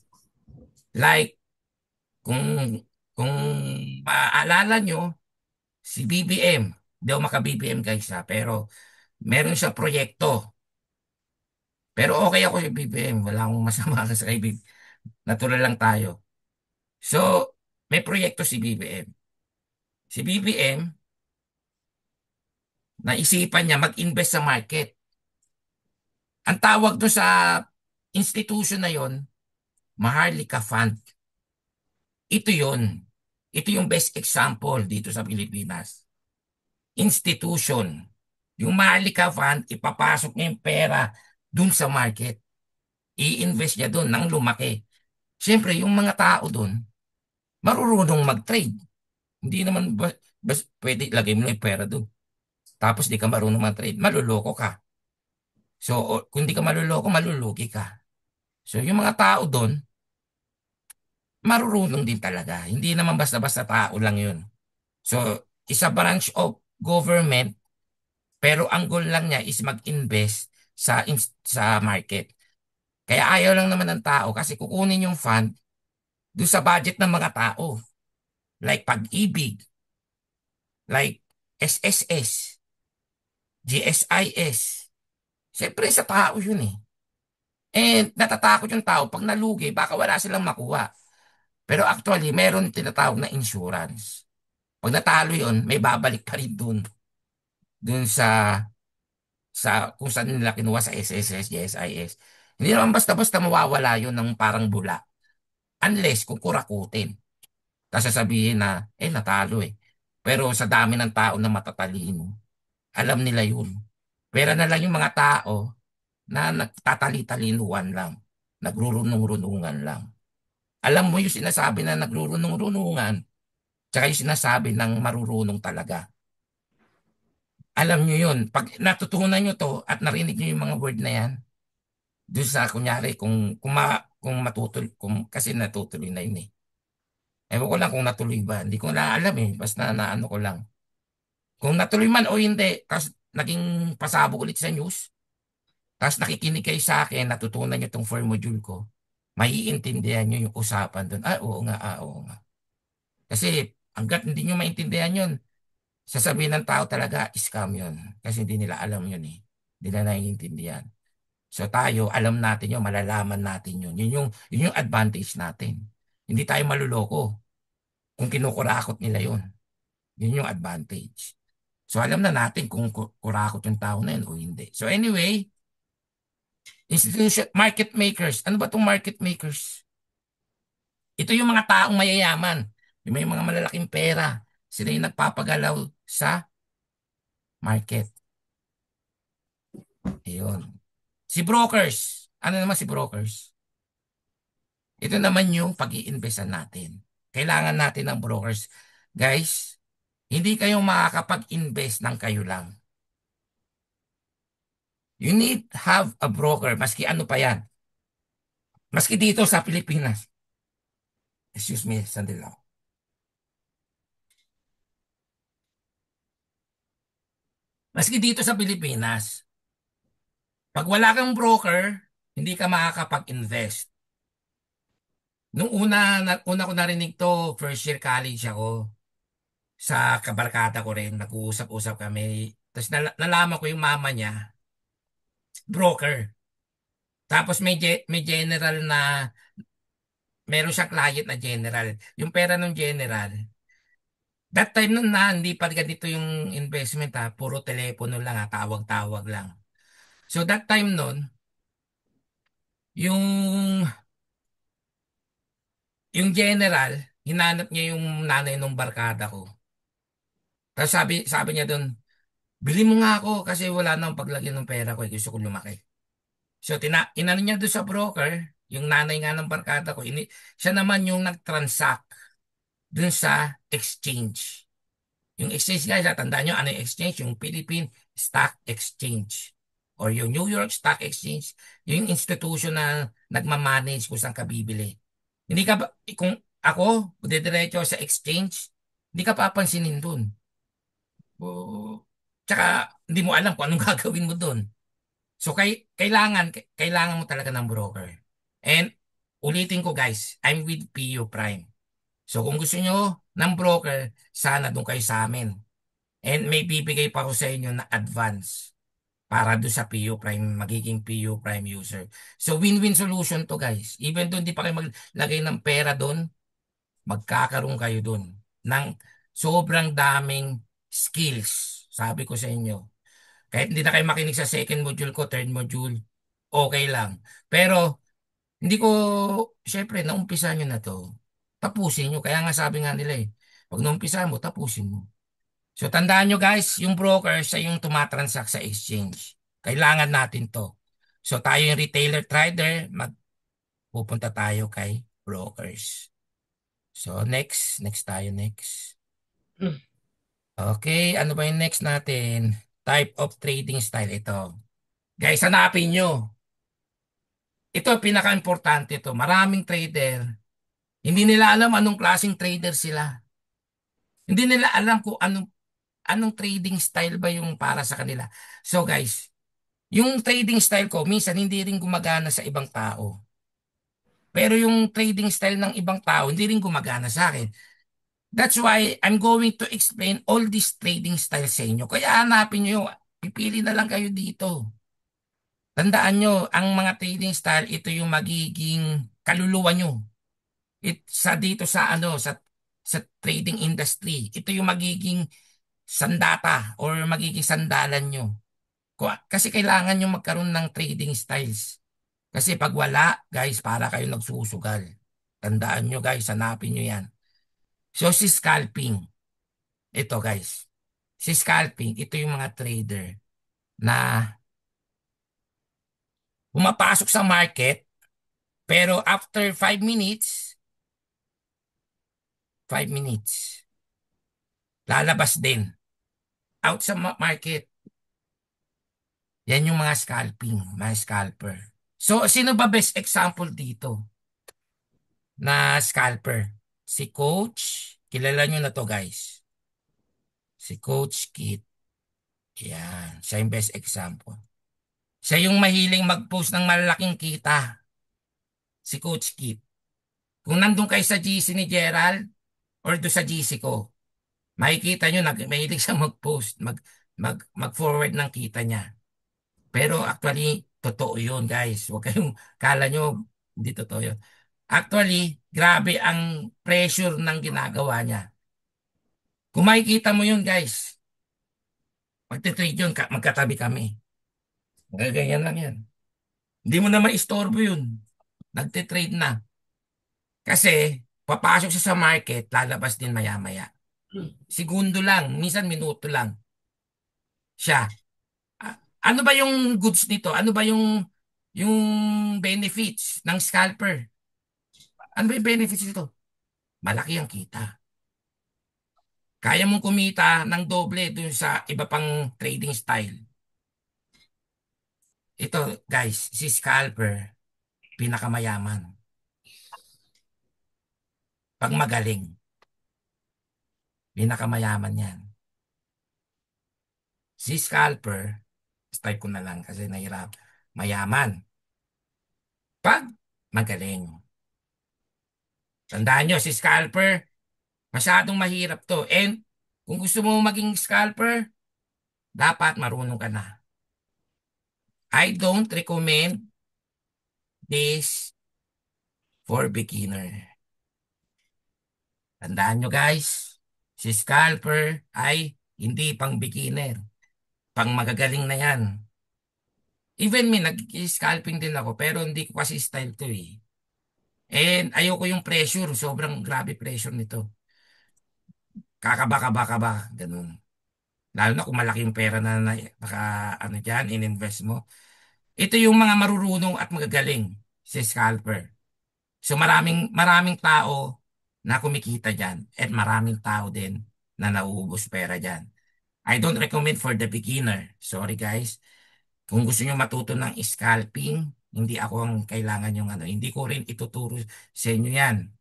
Like, kung kung maaalala nyo, si BBM, hindi ako maka-BBM guys ha, pero meron siya proyekto. Pero okay ako si BBM, wala akong masama sa kay BBM. Natural lang tayo. So, may proyekto si BBM. Si BBM, naisipan niya mag-invest sa market. Ang tawag doon sa institution na yon, Maharlika Fund. Ito yon. Ito yung best example dito sa Pilipinas. Institution. Yung Maharlika Fund, ipapasok niya yung pera dun sa market. I-invest niya dun nang lumaki. Siyempre, yung mga tao dun, marurunong mag-trade. Hindi naman pwede lagay mo na yung pera dun. Tapos di ka marunong mag-trade, maluloko ka. So, kung di ka maluloko, malulugi ka. So, yung mga tao dun, marurunong din talaga. Hindi naman basta-basta tao lang yun. So, isa branch of government, pero ang goal lang niya is mag-invest sa market. Kaya ayaw lang naman ng tao kasi kukunin yung fund doon sa budget ng mga tao. Like Pag-ibig, like SSS, GSIS. Siyempre sa tao yun eh. And natatakot yung tao pag nalugi, baka wala silang makuha. Pero actually, meron tinatawag na insurance. Pag natalo yun, may babalik pa rin dun. Dun sa kung saan nila kinuha sa SSS, GSIS. Hindi naman basta-basta mawawala yun ng parang bula. Unless kung kurakutin. Tapos sasabihin na, natalo eh. Pero sa dami ng tao na matatalino, alam nila yun. Pera na lang yung mga tao na nagtatali-talinuan lang. Nagrurunong-runungan lang. Alam mo yung sinasabi na nagrurunong-runungan, tsaka yung sinasabi ng marurunong talaga. Alam nyo yun. Pag natutunan nyo to at narinig nyo yung mga word na yan, doon sa kunyari, kung matutuloy, kasi natutuloy na yun eh. Ewan ko lang kung natuloy ba. Hindi ko na alam eh. Basta naano ko lang. Kung natuloy man o hindi, tapos naging pasabog ulit sa news, tapos nakikinig kayo sa akin, natutunan nyo itong 4 module ko, maiintindihan nyo yung usapan doon. Oo nga, oo nga. Kasi hanggat hindi nyo maintindihan yun, sasabihin ng tao talaga, scam yun. Kasi hindi nila alam yun eh. Hindi nila naiintindihan. So tayo, alam natin yun, malalaman natin yun. Yun yung advantage natin. Hindi tayo maluloko kung kinukurakot nila yun. Yun yung advantage. So alam na natin kung kurakot yung tao na yun o hindi. So anyway, institution, market makers. Ano ba itong market makers? Ito yung mga taong mayayaman. Yung may mga malalaking pera. Sila yung nagpapagalaw sa market. Ayun. Si brokers. Ano naman si brokers? Ito naman yung pag-iinvestan natin. Kailangan natin ng brokers. Guys, hindi kayo makakapag-invest ng kayo lang. You need have a broker. Maski ano pa yan. Maski dito sa Pilipinas. Excuse me, sandali lang. Maski dito sa Pilipinas, pag wala kang broker, hindi ka makakapag-invest. Nung una ko narinig to, first year college ako, sa kabarkada ko rin, nag-uusap-usap kami. Tapos nalaman ko yung mama niya, broker. Tapos may general na, meron siyang client na general. Yung pera ng general, that time nun na, hindi pa ganito yung investment ha, puro telepono lang ha, tawag-tawag lang. So that time nun, yung yung general, hinanap niya yung nanay ng barkada ko. Tapos sabi niya doon, bili mo nga ako kasi wala nang paglagyan ng pera ko, gusto ko lumaki. So inano niya doon sa broker, yung nanay nga ng barkada ko, siya naman yung nag-transact doon sa exchange. Yung exchange guys, tandaan nyo, ano yung exchange? Yung Philippine Stock Exchange or yung New York Stock Exchange, yung institution na nagmamanage kung saan ka bibili. Hindi ka ba, kung ako, didiretso sa exchange, hindi ka papansinin dun. Tsaka, hindi mo alam kung anong gagawin mo dun. So, kailangan mo talaga ng broker. And, ulitin ko guys, I'm with PU Prime. So, kung gusto nyo ng broker, sana doon kayo sa amin. And may bibigay pa ko sa inyo na advance para do sa PU Prime, magiging PU Prime user. So win-win solution to guys. Even doon di pa kayo maglagay ng pera doon, magkakaroon kayo doon ng sobrang daming skills. Sabi ko sa inyo. Kahit hindi na kayo makinig sa second module ko, third module, okay lang. Pero hindi ko, syempre, naumpisa nyo na to. Tapusin nyo. Kaya nga sabi nga nila eh, pag naumpisa mo, tapusin mo. So tandaan nyo guys, yung broker siya yung tumatransact sa exchange. Kailangan natin to. So tayo yung retailer trader, magpupunta tayo kay brokers. So next tayo next. Okay, ano ba yung next natin? Type of trading style ito. Guys, hanapin nyo. Ito pinaka-importante to. Maraming trader, hindi nila alam anong klaseng trader sila. Hindi nila alam kung anong trading style ba yung para sa kanila. So guys, Yung trading style ko, minsan hindi rin gumagana sa ibang tao. Pero yung trading style ng ibang tao, hindi rin gumagana sa akin. That's why I'm going to explain all these trading styles sa inyo. Kaya hanapin nyo, pipili na lang kayo dito. Tandaan nyo, ang mga trading style, ito yung magiging kaluluwa nyo. Sa dito sa ano, sa trading industry. Ito yung magiging sandata or magiging sandalan nyo. Kasi kailangan nyo magkaroon ng trading styles. Kasi pag wala, guys, para kayo nagsusugal. Tandaan nyo, guys, hanapin nyo yan. So, si scalping. Ito, guys. Si scalping, ito yung mga trader na pumapasok sa market, pero after 5 minutes, lalabas din. Out sa market. Yan yung mga scalping, mga scalper. So, sino ba best example dito na scalper? Si Coach. Kilala nyo na to, guys. Si Coach Kit. Yan. Siya yung best example. Siya yung mahiling mag-post ng malalaking kita. Si Coach Kit. Kung nandun kayo sa GC ni Gerald or do sa GC ko, makikita nyo, mahilig siya mag-post, mag-forward ng kita niya. Pero actually, totoo yun, guys. Huwag kayong, kala nyo, hindi totoo yun. Actually, grabe ang pressure ng ginagawa niya. Kung makikita mo yun, guys, magte-trade yun, magkatabi kami. Ganyan lang yan. Hindi mo na maistorbo yun. Nagte-trade na. Kasi, papasok siya sa market, lalabas din maya-maya. Segundo lang, minsan minuto lang. Siya. Ano ba yung goods nito? Ano ba yung benefits ng scalper? Ano ba yung benefits nito? Malaki ang kita. Kaya mong kumita ng doble dun sa iba pang trading style. Ito, guys, si scalper, pinakamayaman. Pag magaling, pinakamayaman yan. Si scalper, style ko na lang kasi nahirap. Mayaman. Pag magaling. Tandaan nyo, si scalper, masyadong mahirap to. And kung gusto mo maging scalper, dapat marunong ka na. I don't recommend this for beginner. Tandaan nyo, guys, si scalper ay hindi pang beginner. Pang magagaling na yan. Even me, nag-scalping din ako, pero hindi ko kasi style to eh. And ayoko yung pressure, sobrang grabe pressure nito. Kakaba-kaba-kaba, ganun. Lalo na kung malaki yung pera na naka, ano dyan, in-invest mo. Ito yung mga marurunong at magagaling, si scalper. So maraming maraming tao na kumikita diyan at maraming tao din na nauubos pera diyan. I don't recommend for the beginner. Sorry guys. Kung gusto niyo matuto ng scalping, hindi ako ang kailangan yung ano. Hindi ko rin ituturo sa inyo yan.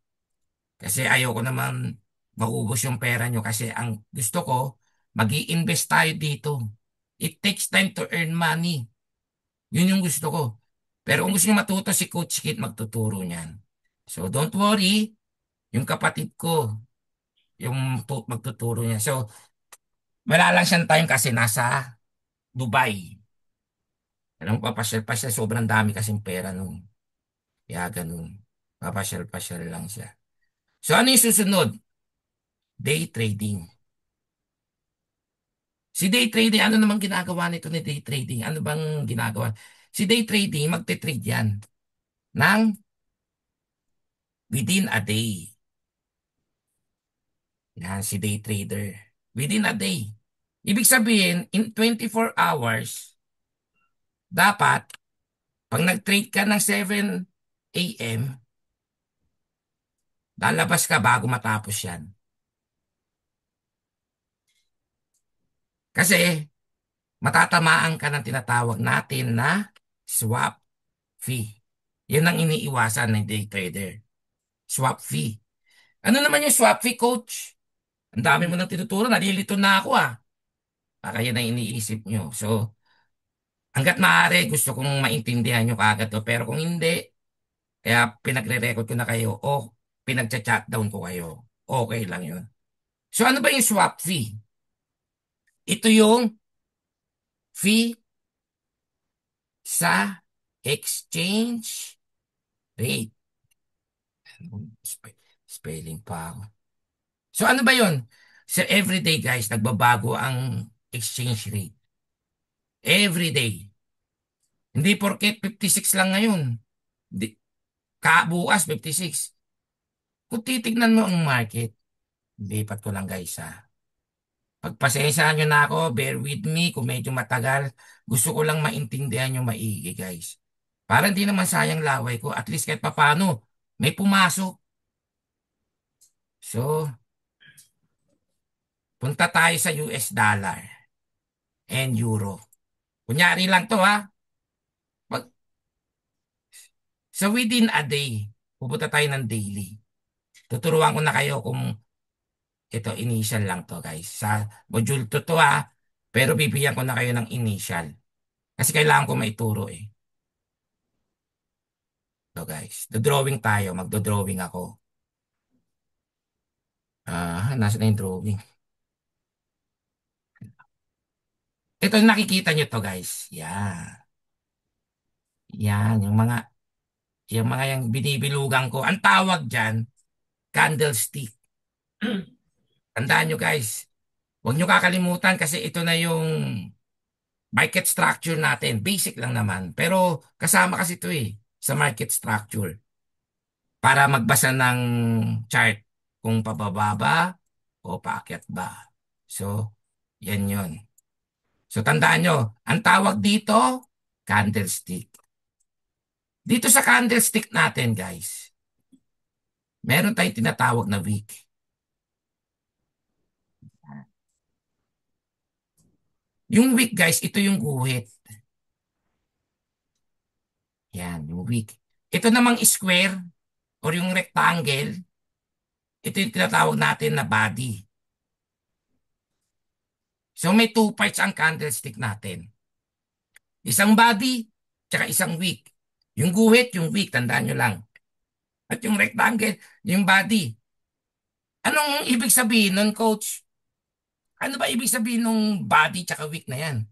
Kasi ayoko naman maubos yung pera nyo kasi ang gusto ko, mag-i-invest tayo dito. It takes time to earn money. Yun yung gusto ko. Pero kung gusto nyo matuto, si Coach Kit magtuturo niyan. So don't worry, yung kapatid ko, yung magtuturo niya. So wala lang siyang time kasi nasa Dubai. Alam mo, papasyal-pasyal, sobrang dami kasing pera nun. Kaya ganun. Papasyal-pasyal lang siya. So ano yung susunod? Day trading. Si day trading, ano namang ginagawa nito ni day trading? Ano bang ginagawa? Si day trading, magte-trade yan ng within a day. Yan, si day trader. Within a day. Ibig sabihin, in 24 hours, dapat, pag nag-trade ka ng 7 a.m., lalabas ka bago matapos yan. Kasi, matatamaan ka ng tinatawag natin na swap fee. Yan ang iniiwasan ng day trader. Swap fee. Ano naman yung swap fee, coach? Ang dami mo nang tinuturo, nalilito na ako ah. Baka yan ang iniisip nyo. So, Hanggat maaari, gusto kong maintindihan nyo kaagad to. Pero kung hindi, kaya pinagre-record ko na kayo o pinagcha-chat down ko kayo. Okay lang yun. So ano ba yung swap fee? Ito yung fee sa exchange rate. Spelling pa ako. So ano ba yun? So everyday guys, nagbabago ang exchange rate. Everyday. Hindi porket 56 lang ngayon. Di, bukas 56. Kung titignan mo ang market, lipat ko lang guys ha. Pagpasensyahan nyo na ako, bear with me kung medyo matagal. Gusto ko lang maintindihan nyo maigi guys. Para hindi naman sayang laway ko, at least kahit papano, may pumasok. So, punta tayo sa US dollar and euro. Kunyari lang to ha. Pag, so within a day, pupunta tayo ng daily. Tuturuan ko na kayo kung ito, initial lang to guys. Sa module 2 to ha, pero bibigyan ko na kayo ng initial. Kasi kailangan ko maituro eh. So guys, drawing tayo, magdo-drawing ako. Nasa na yung drawing? Ito nakikita nyo to guys. Yan. Yan, yung mga yung binibilugan ko. Ang tawag dyan, candlestick. Tandaan nyo guys, huwag nyo kakalimutan kasi ito na yung market structure natin. Basic lang naman. Pero kasama kasi ito eh, sa market structure. Para magbasa ng chart kung pababa ba o paakyat ba. So, yan yun. So, tandaan nyo, ang tawag dito, candlestick. Dito sa candlestick natin, guys, meron tayong tinatawag na wick. Yung wick, guys, ito yung guhit. Yan, yung wick. Ito namang square or yung rectangle, ito yung tinatawag natin na body. So, may two parts ang candlestick natin. Isang body, tsaka isang wick. Yung guhit, yung wick, tandaan nyo lang. At yung rectangle, yung body. Anong ibig sabihin nun, coach? Ano ba ibig sabihin ng body tsaka wick na yan?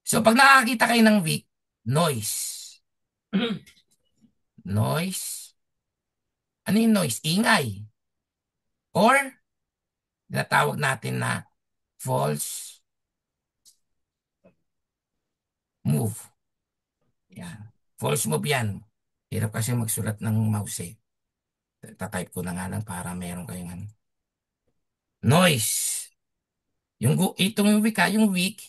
So, pag nakakita kayo ng wick, noise. Noise. Ano yung noise? Ingay. Or, natawag natin na false move. Yan. False move yan. Hirap kasi magsulat ng mouse eh. Tatype ko na nga lang para meron kayong ano. Noise. Itong yung wick ha, yung wick.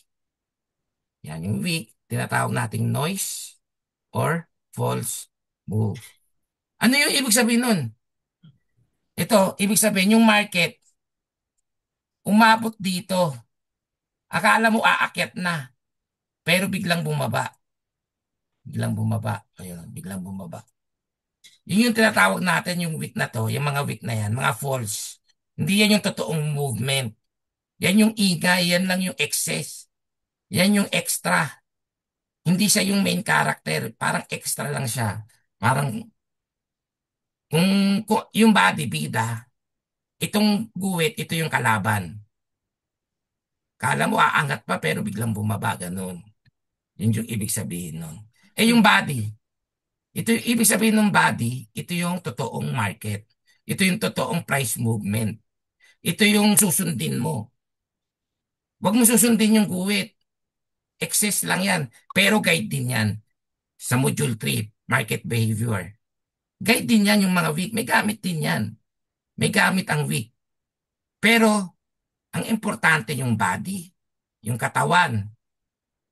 Yan, yung wick. Tinatawag nating noise or false move. Ano yung ibig sabihin nun? Ito, ibig sabihin yung market, umabot dito. Akala mo aakyat na, pero biglang bumaba. Biglang bumaba. Ayun, biglang bumaba. Yun yung tinatawag natin yung wick na to, yung mga wick na yan, mga false. Hindi yan yung totoong movement. Yan yung ingay, yan lang yung excess. Yan yung extra. Hindi siya yung main character, parang extra lang siya. Parang kung yung body bida, itong guwit, ito yung kalaban. Kala mo aangat pa pero biglang bumaba, ganun. Yun yung ibig sabihin nun. Eh yung body, ito yung ibig sabihin ng body, ito yung totoong market. Ito yung totoong price movement. Ito yung susundin mo. Huwag mo susundin yung guwit. Excess lang yan. Pero guide din yan. Sa module 3, market behavior. Guide din yan yung mga week. May gamit din yan. May gamit ang week. Pero, ang importante yung body, yung katawan.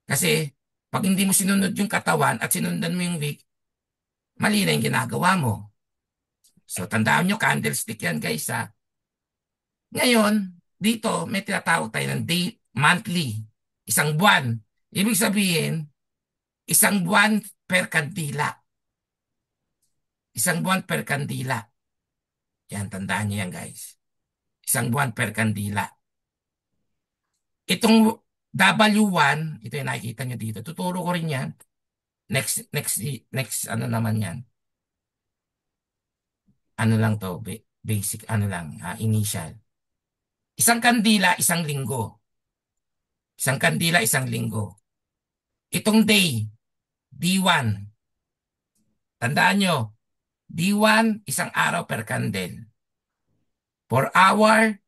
Kasi, pag hindi mo sinunod yung katawan at sinundan mo yung week, mali na yung ginagawa mo. So, tandaan nyo, candlestick yan guys ha. Ngayon, dito, may tinatawag tayo ng day, monthly, isang buwan. Ibig sabihin, isang buwan per kandila. Isang buwan per kandila. Yan, tandaan nyo yan guys. Isang buwan per kandila. Itong W1, ito yung nakikita nyo dito. Tuturo ko rin yan. Next, ano naman yan. Ano lang to, basic, ano lang, initial. Isang kandila, isang linggo. Isang kandila, isang linggo. Itong day, D1. Tandaan nyo, D1, isang araw per candle. Per hour,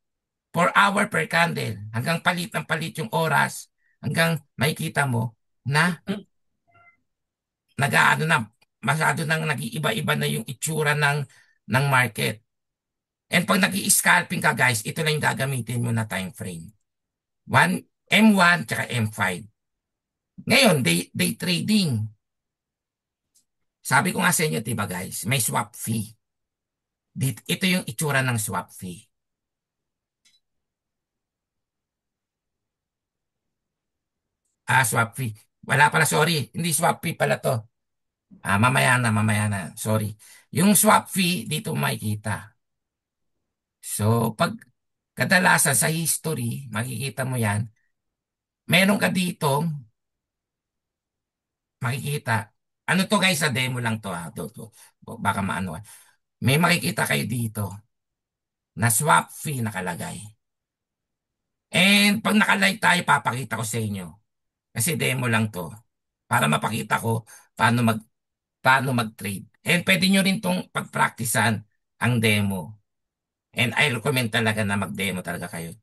per hour per candle. Hanggang palit ng palit yung oras, hanggang makikita mo na nag-aano na, masyado nang nag-iiba-iba na yung itsura ng market. And pag nag-i-scalping ka guys, ito lang yung gagamitin mo na time frame. M1 tsaka M5. Ngayon, day trading. Sabi ko nga sa inyo, diba guys, may swap fee. Ito yung itsura ng swap fee. Swap fee. Wala pala, sorry. Hindi swap fee pala to. Mamaya na. Sorry. Yung swap fee, dito makikita. So, pag kadalasan sa history, makikita mo yan, meron ka dito, makikita. Ano to guys, sa demo lang to ha. To. Baka maano. May makikita kayo dito na swap fee nakalagay. And pag nakalive tayo, papakita ko sa inyo. Kasi demo lang to. Para mapakita ko paano mag-trade. And pwede nyo rin tong pag-practicean ang demo. And I recommend talaga na mag-demo talaga kayo.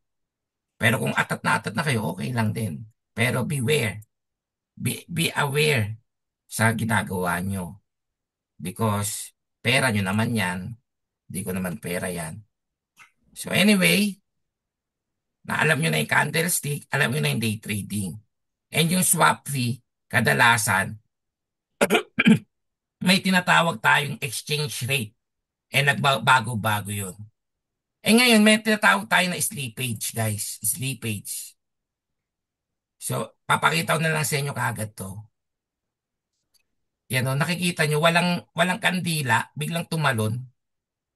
Pero kung atat na kayo, okay lang din. Pero beware. Be aware sa ginagawa nyo. Because pera nyo naman yan. Hindi ko naman pera yan. So anyway, na alam nyo na yung candlestick, alam nyo na yung day trading. And yung swap fee, kadalasan, may tinatawag tayong exchange rate. And nagbago-bago yun. Ngayon, may tinatawag tayo na slippage, guys. Slippage. So, papakita ko na lang sa inyo kaagad to. Yan o, nakikita nyo, walang kandila, biglang tumalon.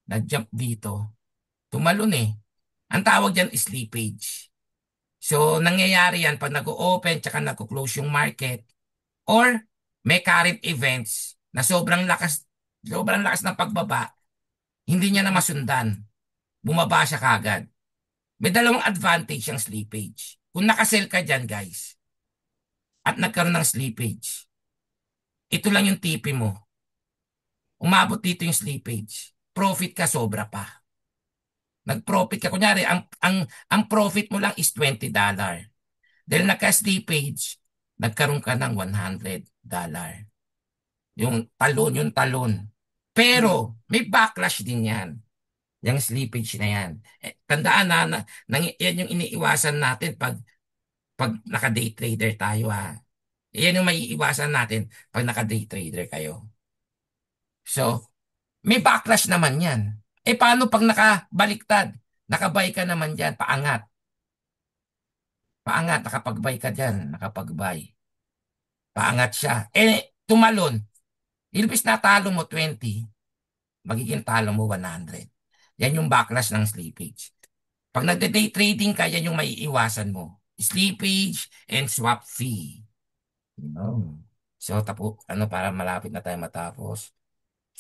Nag-jump dito. Tumalon eh. Ang tawag dyan is slippage. So, nangyayari yan pag nag-open tsaka nag-close yung market or may current events na sobrang lakas ng pagbaba, hindi niya na masundan. Bumaba siya kagad. May dalawang advantage yung slippage. Kung nakasell ka dyan, guys, at nagkaroon ng slippage, ito lang yung tipi mo. Umabot dito yung slippage. Profit ka, sobra pa. Nag-profit ka. Kunyari, ang profit mo lang is $20. Dahil nagka-slippage, nagkaroon ka ng $100. Yung talon. Pero, may backlash din yan. Yung slippage na yan. Tandaan yan yung iniiwasan natin pag naka-day trader tayo ha. Yan yung maiiwasan natin pag naka-day trader kayo. So, may backlash naman yan. Paano pag nakabaliktad? Nakabay ka naman dyan, paangat. Paangat, nakapag-buy ka dyan, nakapag-buy. Paangat siya. Tumalon. Ilbis na talo mo 20, magiging talo mo 100. Yan yung backlash ng slippage. Pag nagde-day trading ka, yan yung maiiwasan mo. Slippage and swap fee. So, para malapit na tayo matapos.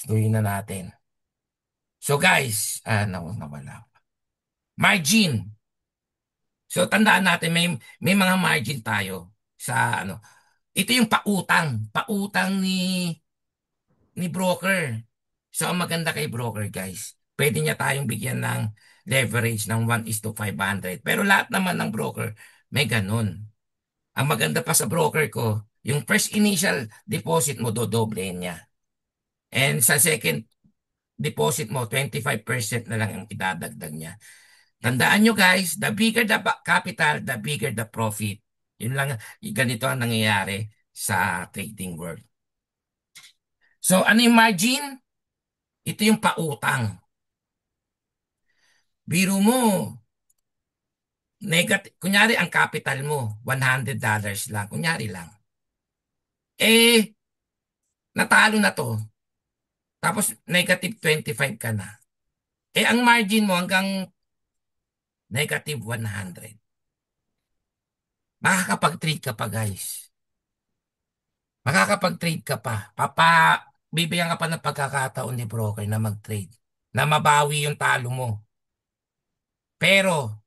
Tuloy na natin. So guys, nawala. Margin. So tandaan natin may mga margin tayo sa ano. Ito yung pautang ni broker. So ang maganda kay broker guys, pwede niya tayong bigyan ng leverage ng 1:500. Pero lahat naman ng broker may ganun. Ang maganda pa sa broker ko, yung first initial deposit mo dodoble niya. And sa second deposit mo, 25% na lang ang idadagdag niya. Tandaan nyo guys, the bigger the capital, the bigger the profit. Yun lang, ganito ang nangyayari sa trading world. So, ano yung margin? Ito yung pautang. Biro mo, kunyari ang capital mo, $100 lang. Kunyari lang. Natalo na to. Tapos, -25 ka na. Ang margin mo hanggang -100. makakapag-trade ka pa guys. Makakapag-trade ka pa. Bibigyan ka pa ng pagkakataon ni broker na mag-trade. Na mabawi yung talo mo. Pero,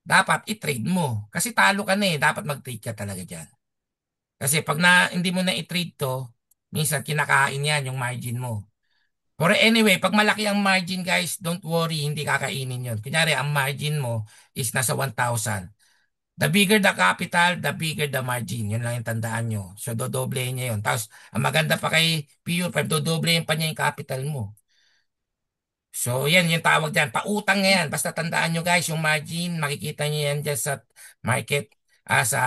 dapat i-trade mo. Kasi talo ka na eh. Dapat mag-trade ka talaga dyan. Kasi pag hindi mo na i-trade to, minsan kinakain yan yung margin mo. Pero anyway, pag malaki ang margin guys, don't worry, hindi kakainin yun. Kunyari, ang margin mo is nasa 1,000. The bigger the capital, the bigger the margin. Yun lang yung tandaan nyo. So, dodoblehin niya yun. Tapos, ang maganda pa kay PU5, dodoblehin pa niya yung capital mo. So, yan yung tawag dyan. Pautang nga yan. Basta tandaan nyo guys, yung margin, makikita nyo yan dyan sa market, sa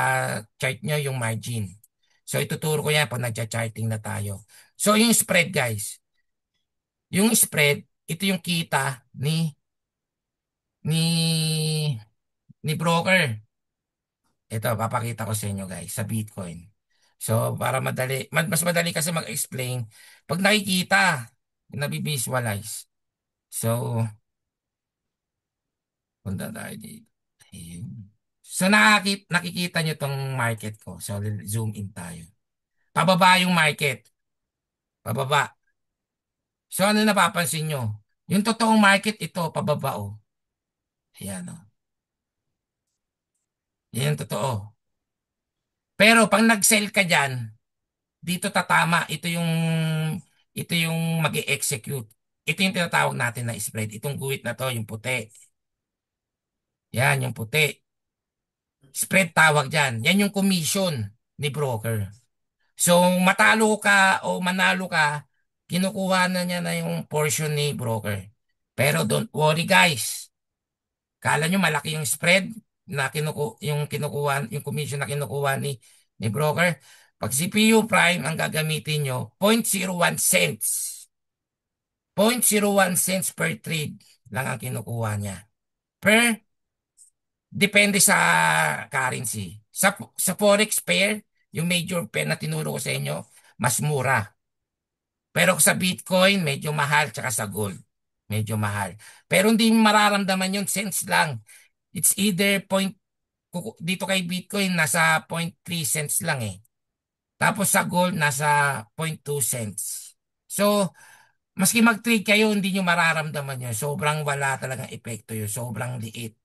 chart nyo yung margin. So, ituturo ko yan pag nagcha-charting na tayo. So, yung spread guys. Yung spread, ito yung kita ni, ni broker. Ito, papakita ko sa inyo guys, sa Bitcoin. So, para mas madali kasi mag-explain pag nakikita, nabivisualize. So, punta tayo dito. Ayun. So, nakikita nyo tong market ko. So, zoom in tayo. Pababa yung market. Pababa. So, ano napapansin nyo? Yung totoong market ito, pababa oh. Ayan oh. Yan yung totoo. Pero pag nag-sell ka dyan, dito tatama. Ito yung mag-execute. Ito yung tinatawag natin na spread. Itong guhit na to, yung puti. Yan, yung puti. Spread tawag dyan. Yan yung commission ni broker. So, matalo ka o manalo ka, kinukuha na niya na yung portion ni broker. Pero don't worry guys. Kala nyo malaki yung spread na yung commission na kinukuha ni broker. Pag CPU Prime ang gagamitin nyo, 0.01 cents. 0.01 cents per trade lang ang kinukuha niya. Depende sa currency. Sa forex pair, yung major pair na tinuro ko sa inyo, mas mura. Pero sa Bitcoin, medyo mahal, tsaka sa gold, medyo mahal. Pero hindi mo mararamdaman yun, cents lang. It's either dito kay Bitcoin, nasa 0.3 cents lang eh. Tapos sa gold, nasa 0.2 cents. So, maski mag-trade kayo, hindi nyo mararamdaman yun. Sobrang wala talagang epekto yun. Sobrang liit.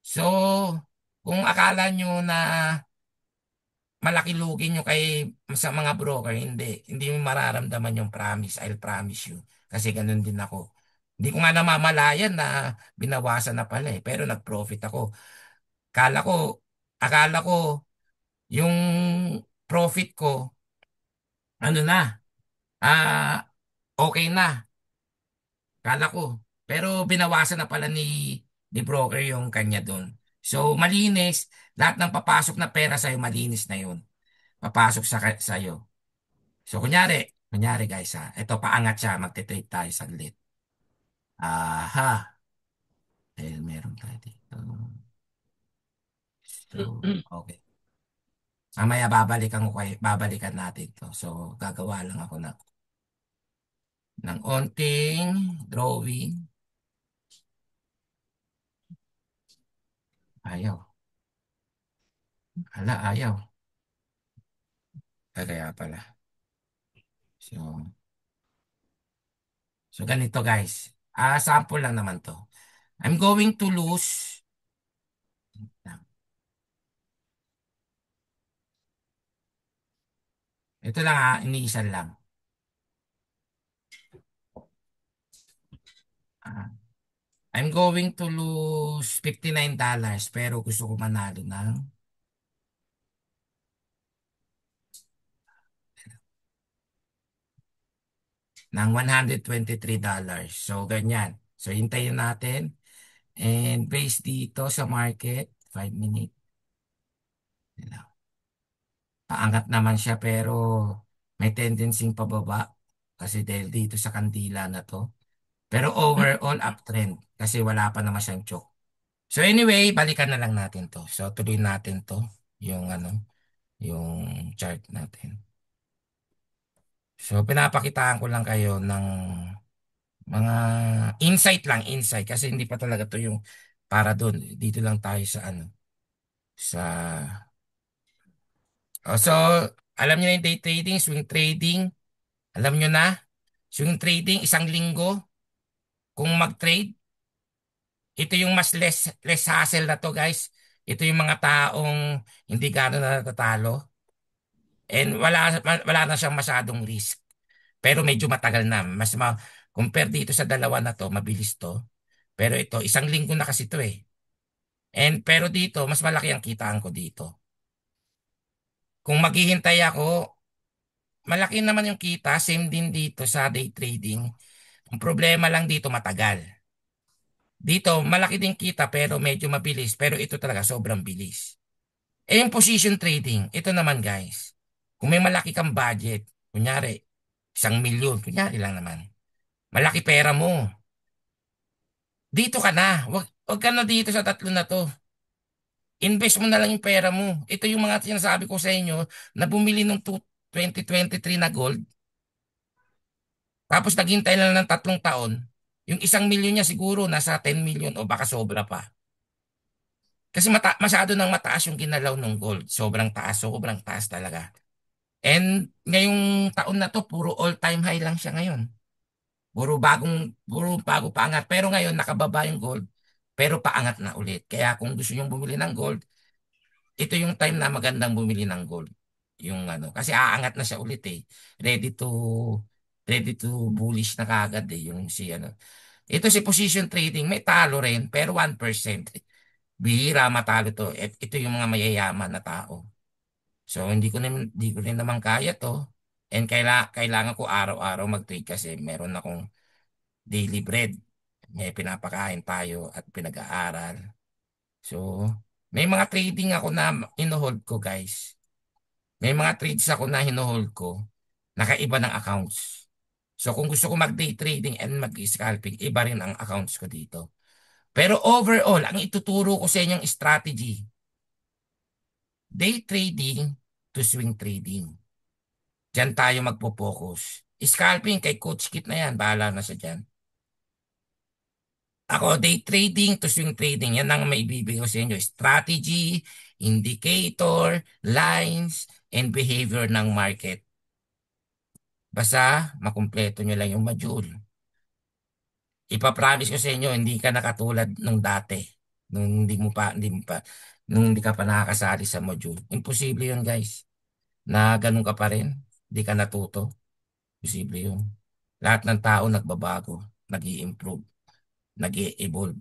So, kung akala nyo na malaki lugi nyo sa mga broker, hindi. Hindi mo mararamdaman yung promise. I'll promise you. Kasi ganun din ako. Hindi ko nga namamalayan na binawasan na pala eh. Pero nag-profit ako. Akala ko, akala ko, yung profit ko, ano na, okay na. Akala ko. Pero binawasan na pala ni broker yung kanya doon. So, malinis. Lahat ng papasok na pera sa'yo, malinis na yun. Papasok sa'yo. So, kunyari guys ha, ito paangat siya, magte-trade tayo saglit. Aha, meron tayo dito. So, okay. Mamaya babalikan natin to. So, gagawa lang ako ng onting drawing. Ayaw. Hala, ayaw. Kaya pala. So ganito guys. Sample lang naman to. I'm going to lose. Ito lang iniisan lang. Ah, I'm going to lose $59 pero gusto ko manalo ng $123. So ganyan. So hintayin natin. And base dito sa market, 5 minutes. Paangat naman siya pero may tendency pababa kasi dahil dito sa kandila na to. Pero overall uptrend kasi wala pa naman siyang choke. So anyway, balikan na lang natin to. So tuloy natin to, yung yung chart natin. So pinapakitaan ko lang kayo ng mga insight lang, insight kasi hindi pa talaga to yung para doon. Dito lang tayo sa Sa, so, alam niyo na yung day trading, swing trading. Alam niyo na, swing trading, isang linggo, kung mag-trade, ito yung mas less hassle na to, guys. Ito yung mga taong hindi gano'n na natatalo. And wala na siyang masyadong risk. Pero medyo matagal na. Compare dito sa dalawa na to, mabilis to. Pero ito, isang linggo na kasi to eh. And pero dito, mas malaki ang kitaan ko dito. Kung maghihintay ako, malaki naman yung kita, same din dito sa day trading. Ang problema lang dito matagal. Dito, malaki din kita pero medyo mabilis. Pero ito talaga sobrang bilis. Eh yung position trading, ito naman guys. Kung may malaki kang budget, kunyari, 1 milyon, kunyari lang naman. Malaki pera mo. Dito ka na. Wag ka na dito sa tatlo na to. Invest mo na lang yung pera mo. Ito yung mga sinasabi ko sa inyo na bumili ng 2023 na gold. Tapos naghintay lang ng 3 taon. Yung 1 milyon niya siguro nasa 10 million o baka sobra pa. Kasi masyado nang mataas yung ginalaw ng gold. Sobrang taas talaga. And ngayong taon na to, puro all-time high lang siya ngayon. Puro bago paangat. Pero ngayon, nakababa yung gold, pero paangat na ulit. Kaya kung gusto nyong bumili ng gold, ito yung time na magandang bumili ng gold. Yung ano, kasi aangat na siya ulit eh. Ready to, ready to bullish na kagad eh, yung si ano. Ito si position trading, may talo rin, pero 1%. Bihira matalo to. Ito yung mga mayayaman na tao. So, hindi ko rin naman kaya to. And kailangan ko araw-araw mag-trade kasi meron akong daily bread. May pinapakain tayo at pinag-aaral. So, may mga trading ako na inohold ko, guys. May mga trades ako na hinohold ko, nakaiba ng accounts. So, kung gusto ko mag-day trading and mag-scalping, iba rin ang accounts ko dito. Pero overall, ang ituturo ko sa inyong strategy, day trading to swing trading. Diyan tayo magpo-focus. Scalping kay Coach Kit na yan, bahala na sa dyan. Ako, day trading to swing trading, yan ang maibibigay ko sa inyo. Strategy, indicator, lines, and behavior ng market. Basta, makumpleto nyo lang yung module. Ipapromise ko sa inyo, hindi ka nakatulad nung dati. Nung hindi ka pa nakakasali sa module. Imposible yun, guys. Na ganun ka pa rin. Hindi ka natuto. Posible yun. Lahat ng tao nagbabago, nag-i-improve, nag-i-evolve.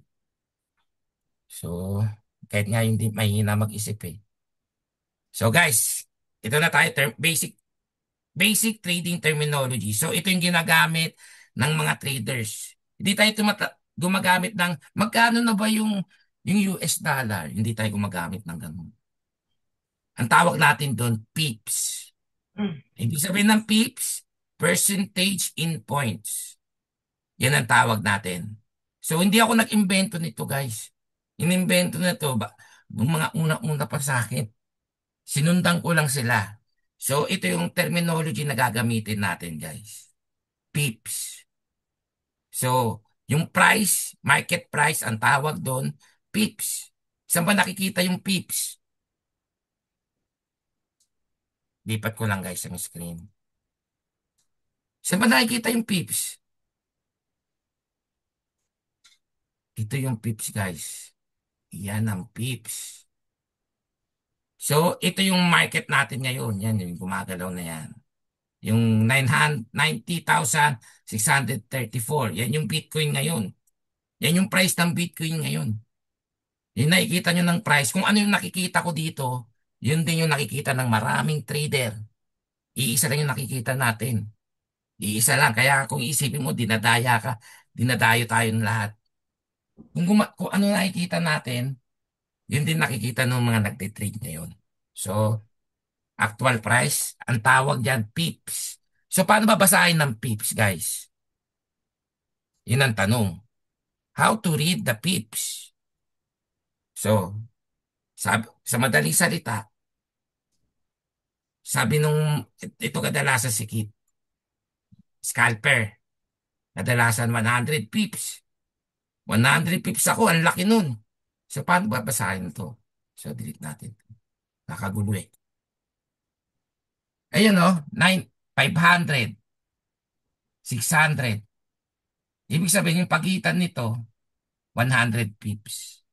So, kahit nga hindi mahina mag-isip eh. So guys, ito na tayo, basic trading terminology. So ito yung ginagamit ng mga traders. Hindi tayo gumagamit ng magkano na ba yung US dollar. Hindi tayo gumagamit ng ganun. Ang tawag natin doon, pips. Ibig sabihin ng pips, percentage in points. Yan ang tawag natin. So, hindi ako nag-imbento nito, guys. Inimbento na to, yung mga una-una pa sa akin. Sinundan ko lang sila. So, ito yung terminology na gagamitin natin, guys. Pips. So, yung price, market price, ang tawag doon, pips. Saan ba nakikita yung pips? Lipat ko lang, guys, sa screen. Saan ba nakikita yung pips? Ito yung pips, guys. Yan ang pips. So, ito yung market natin ngayon. Yan, yung gumagalaw na yan. Yung 90,634. Yan yung Bitcoin ngayon. Yan yung price ng Bitcoin ngayon. Yung nakikita nyo ng price. Kung ano yung nakikita ko dito, yun din yung nakikita ng maraming trader. Iisa lang yung nakikita natin. Iisa lang. Kaya kung isipin mo, dinadaya ka. Dinadayo tayong lahat. Kung ano nakikita natin, yun din nakikita ng mga nagtitrade ngayon. So, actual price, ang tawag dyan, pips. So, paano babasahin ng pips, guys? Yun ang tanong. How to read the pips? So, sa madaling salita, sabi ito kadalasan si Kit, scalper, kadalasan 100 pips. 100 pips ako, ang laki nun. So, paano babasahin to? So, delete natin. Nakagulo eh. Ayun o, 500, 600. Ibig sabihin yung pagitan nito, 100 pips.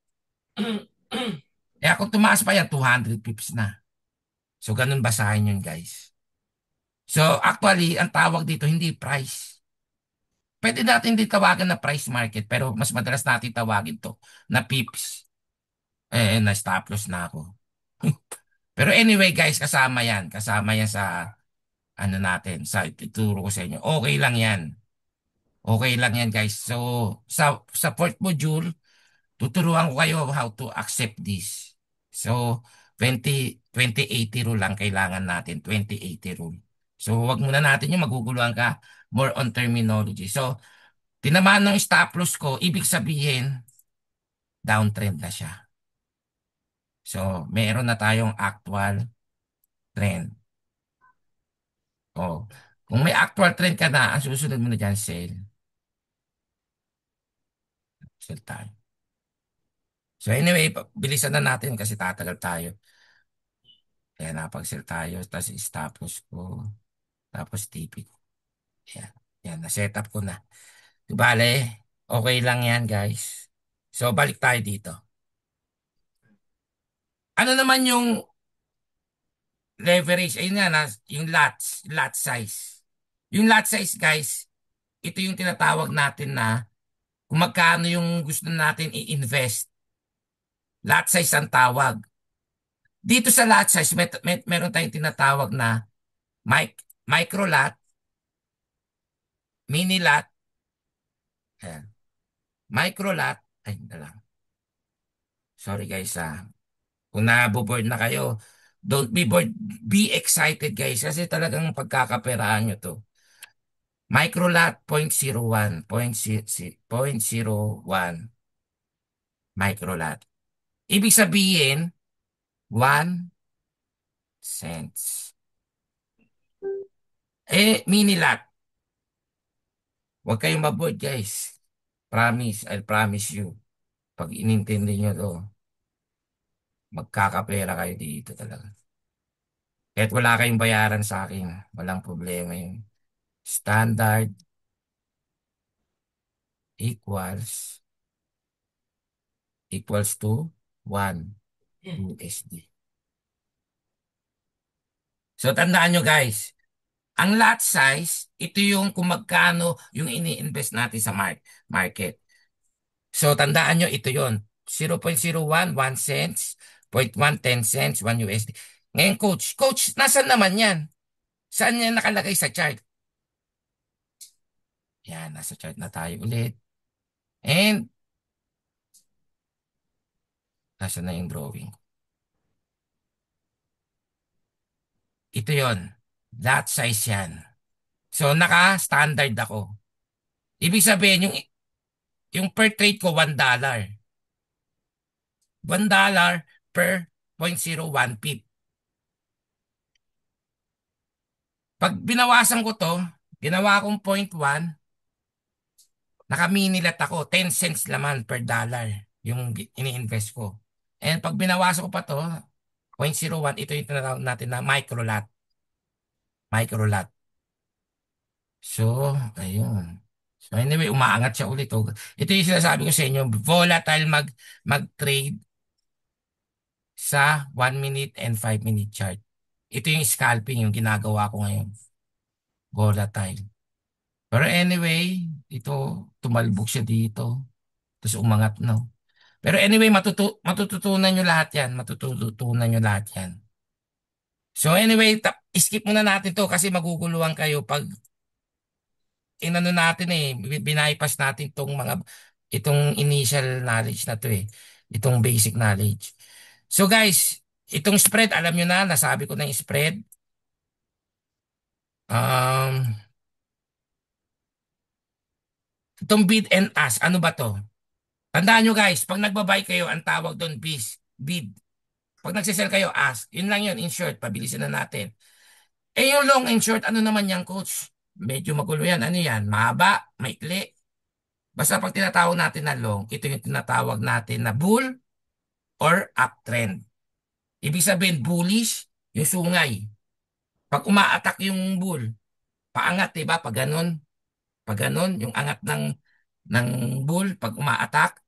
Kaya kung tumaas pa yan, 200 pips na. So, ganun basahin yun, guys. So, actually, ang tawag dito, hindi price. Pwede natin din tawagan na price market, pero mas madalas natin tawagin to na pips. Na-stop loss na ako. Pero anyway, guys, kasama yan. Kasama yan sa, ano natin, sa ituturo ko sa inyo. Okay lang yan. Okay lang yan, guys. So, sa fourth module, tuturuan ko kayo how to accept this. So, 2080 rule lang kailangan natin. 2080 rule. So, wag muna natin yung maguguluhan ka more on terminology. So, tinamaan ng stop loss ko, ibig sabihin, downtrend na siya. So, meron na tayong actual trend. Oh, kung may actual trend ka na, ang susunod mo na dyan, sell. Sell tayo. So anyway, bilisan na natin kasi tatagal tayo. Kaya napag-sell tayo, tapos stop loss ko, tapos TP ko. Yan, yan, na-set up ko na. Bale, okay lang yan, guys. So, balik tayo dito. Ano naman yung leverage? Ayun nga, yung lot size. Yung lot size, guys, ito yung tinatawag natin na kung magkano yung gusto natin i-invest. Lot size ang tawag. Dito sa lot size, meron tayong tinatawag na micro lot, mini lot, ayan. Micro lot, ay, na lang. Sorry guys, kung naboboard na kayo, don't be bored, be excited guys, kasi talagang pagkakaperahan nyo to. Micro lot, 0.01, 0.01 micro lot. Ibig sabihin, 1 cents. Mini lot, huwag kayong maboard guys. Promise, I promise you. Pag inintindi nyo to, magkakapera kayo dito talaga. Kahit wala kayong bayaran sa akin, walang problema yun. Standard equals to 1 USD. So tandaan nyo guys, ang lot size, ito yung kung magkano yung ini-invest natin sa market. So tandaan nyo, ito yon 0.01, 1 cents, 0.1, 10 cents, 1 USD. Ngayon coach, nasan naman yan? Saan yan nakalagay sa chart? Yan, nasa chart na tayo ulit. And, nasa na yung drawing? Ito yon, lot size yan. So, naka-standard ako. Ibig sabihin, yung per trade ko, $1. $1 per 0.01 pip. Pag binawasan ko to, ginawa kong 0.1, naka-minilat ako, 10 cents naman per dollar yung ini-invest ko. And pag binawasan ko pa to, 0.01, ito yung tinatawag natin na micro lot. Micro lot. So, ayun. So anyway, umaangat siya ulit. Oh. Ito yung sinasabi ko sa inyo, volatile mag-trade sa 1 minute and 5 minute chart. Ito yung scalping, yung ginagawa ko ngayon. Volatile. Pero anyway, ito, tumalbog siya dito. Tapos umangat, no? Pero anyway, matututunan nyo lahat yan. Matututunan nyo lahat yan. So anyway, skip muna natin to kasi maguguluhan kayo pag inano natin bypass natin itong initial knowledge na to itong basic knowledge. So guys, itong spread, alam nyo na, nasabi ko na yung spread. Um, itong bid and ask, ano ba to? Tandaan nyo guys, pag nagbabay kayo, ang tawag doon bid. Pag nagsisell kayo, ask. Yun lang yun, in short, pabilisin na natin. Yung long and short, ano naman yan, coach? Medyo magulo yan. Ano yan? Mahaba, maikli. Basta pag tinatawag natin na long, ito yung tinatawag natin na bull or uptrend. Ibig sabihin, bullish, yung sungay. Pag umaatak yung bull, paangat, diba? Pag ganun, yung angat ng bull, pag umaatak.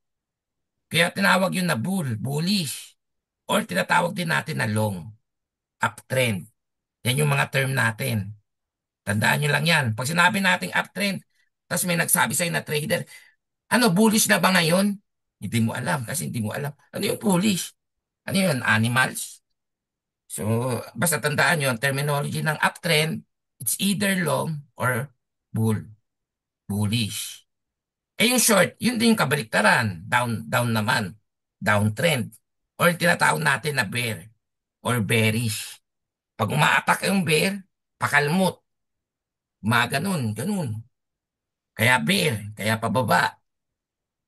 Kaya tinawag yun na bullish. Or tinatawag din natin na long, uptrend. Yan yung mga term natin. Tandaan nyo lang yan. Pag sinabi nating uptrend, tapos may nagsabi sa'yo na trader, ano, bullish na ba ngayon? Hindi mo alam kasi hindi mo alam. Ano yung bullish? Ano yun? Animals? So, basta tandaan nyo, ang terminology ng uptrend, it's either long or bull. Bullish. Eh yung short, yun din yung kabaliktaran. Down naman. Downtrend. Or yung tinatawag natin na bear or bearish. Pag umaatak yung bear, pakalmot. Mga ganun. Kaya bear, kaya pababa.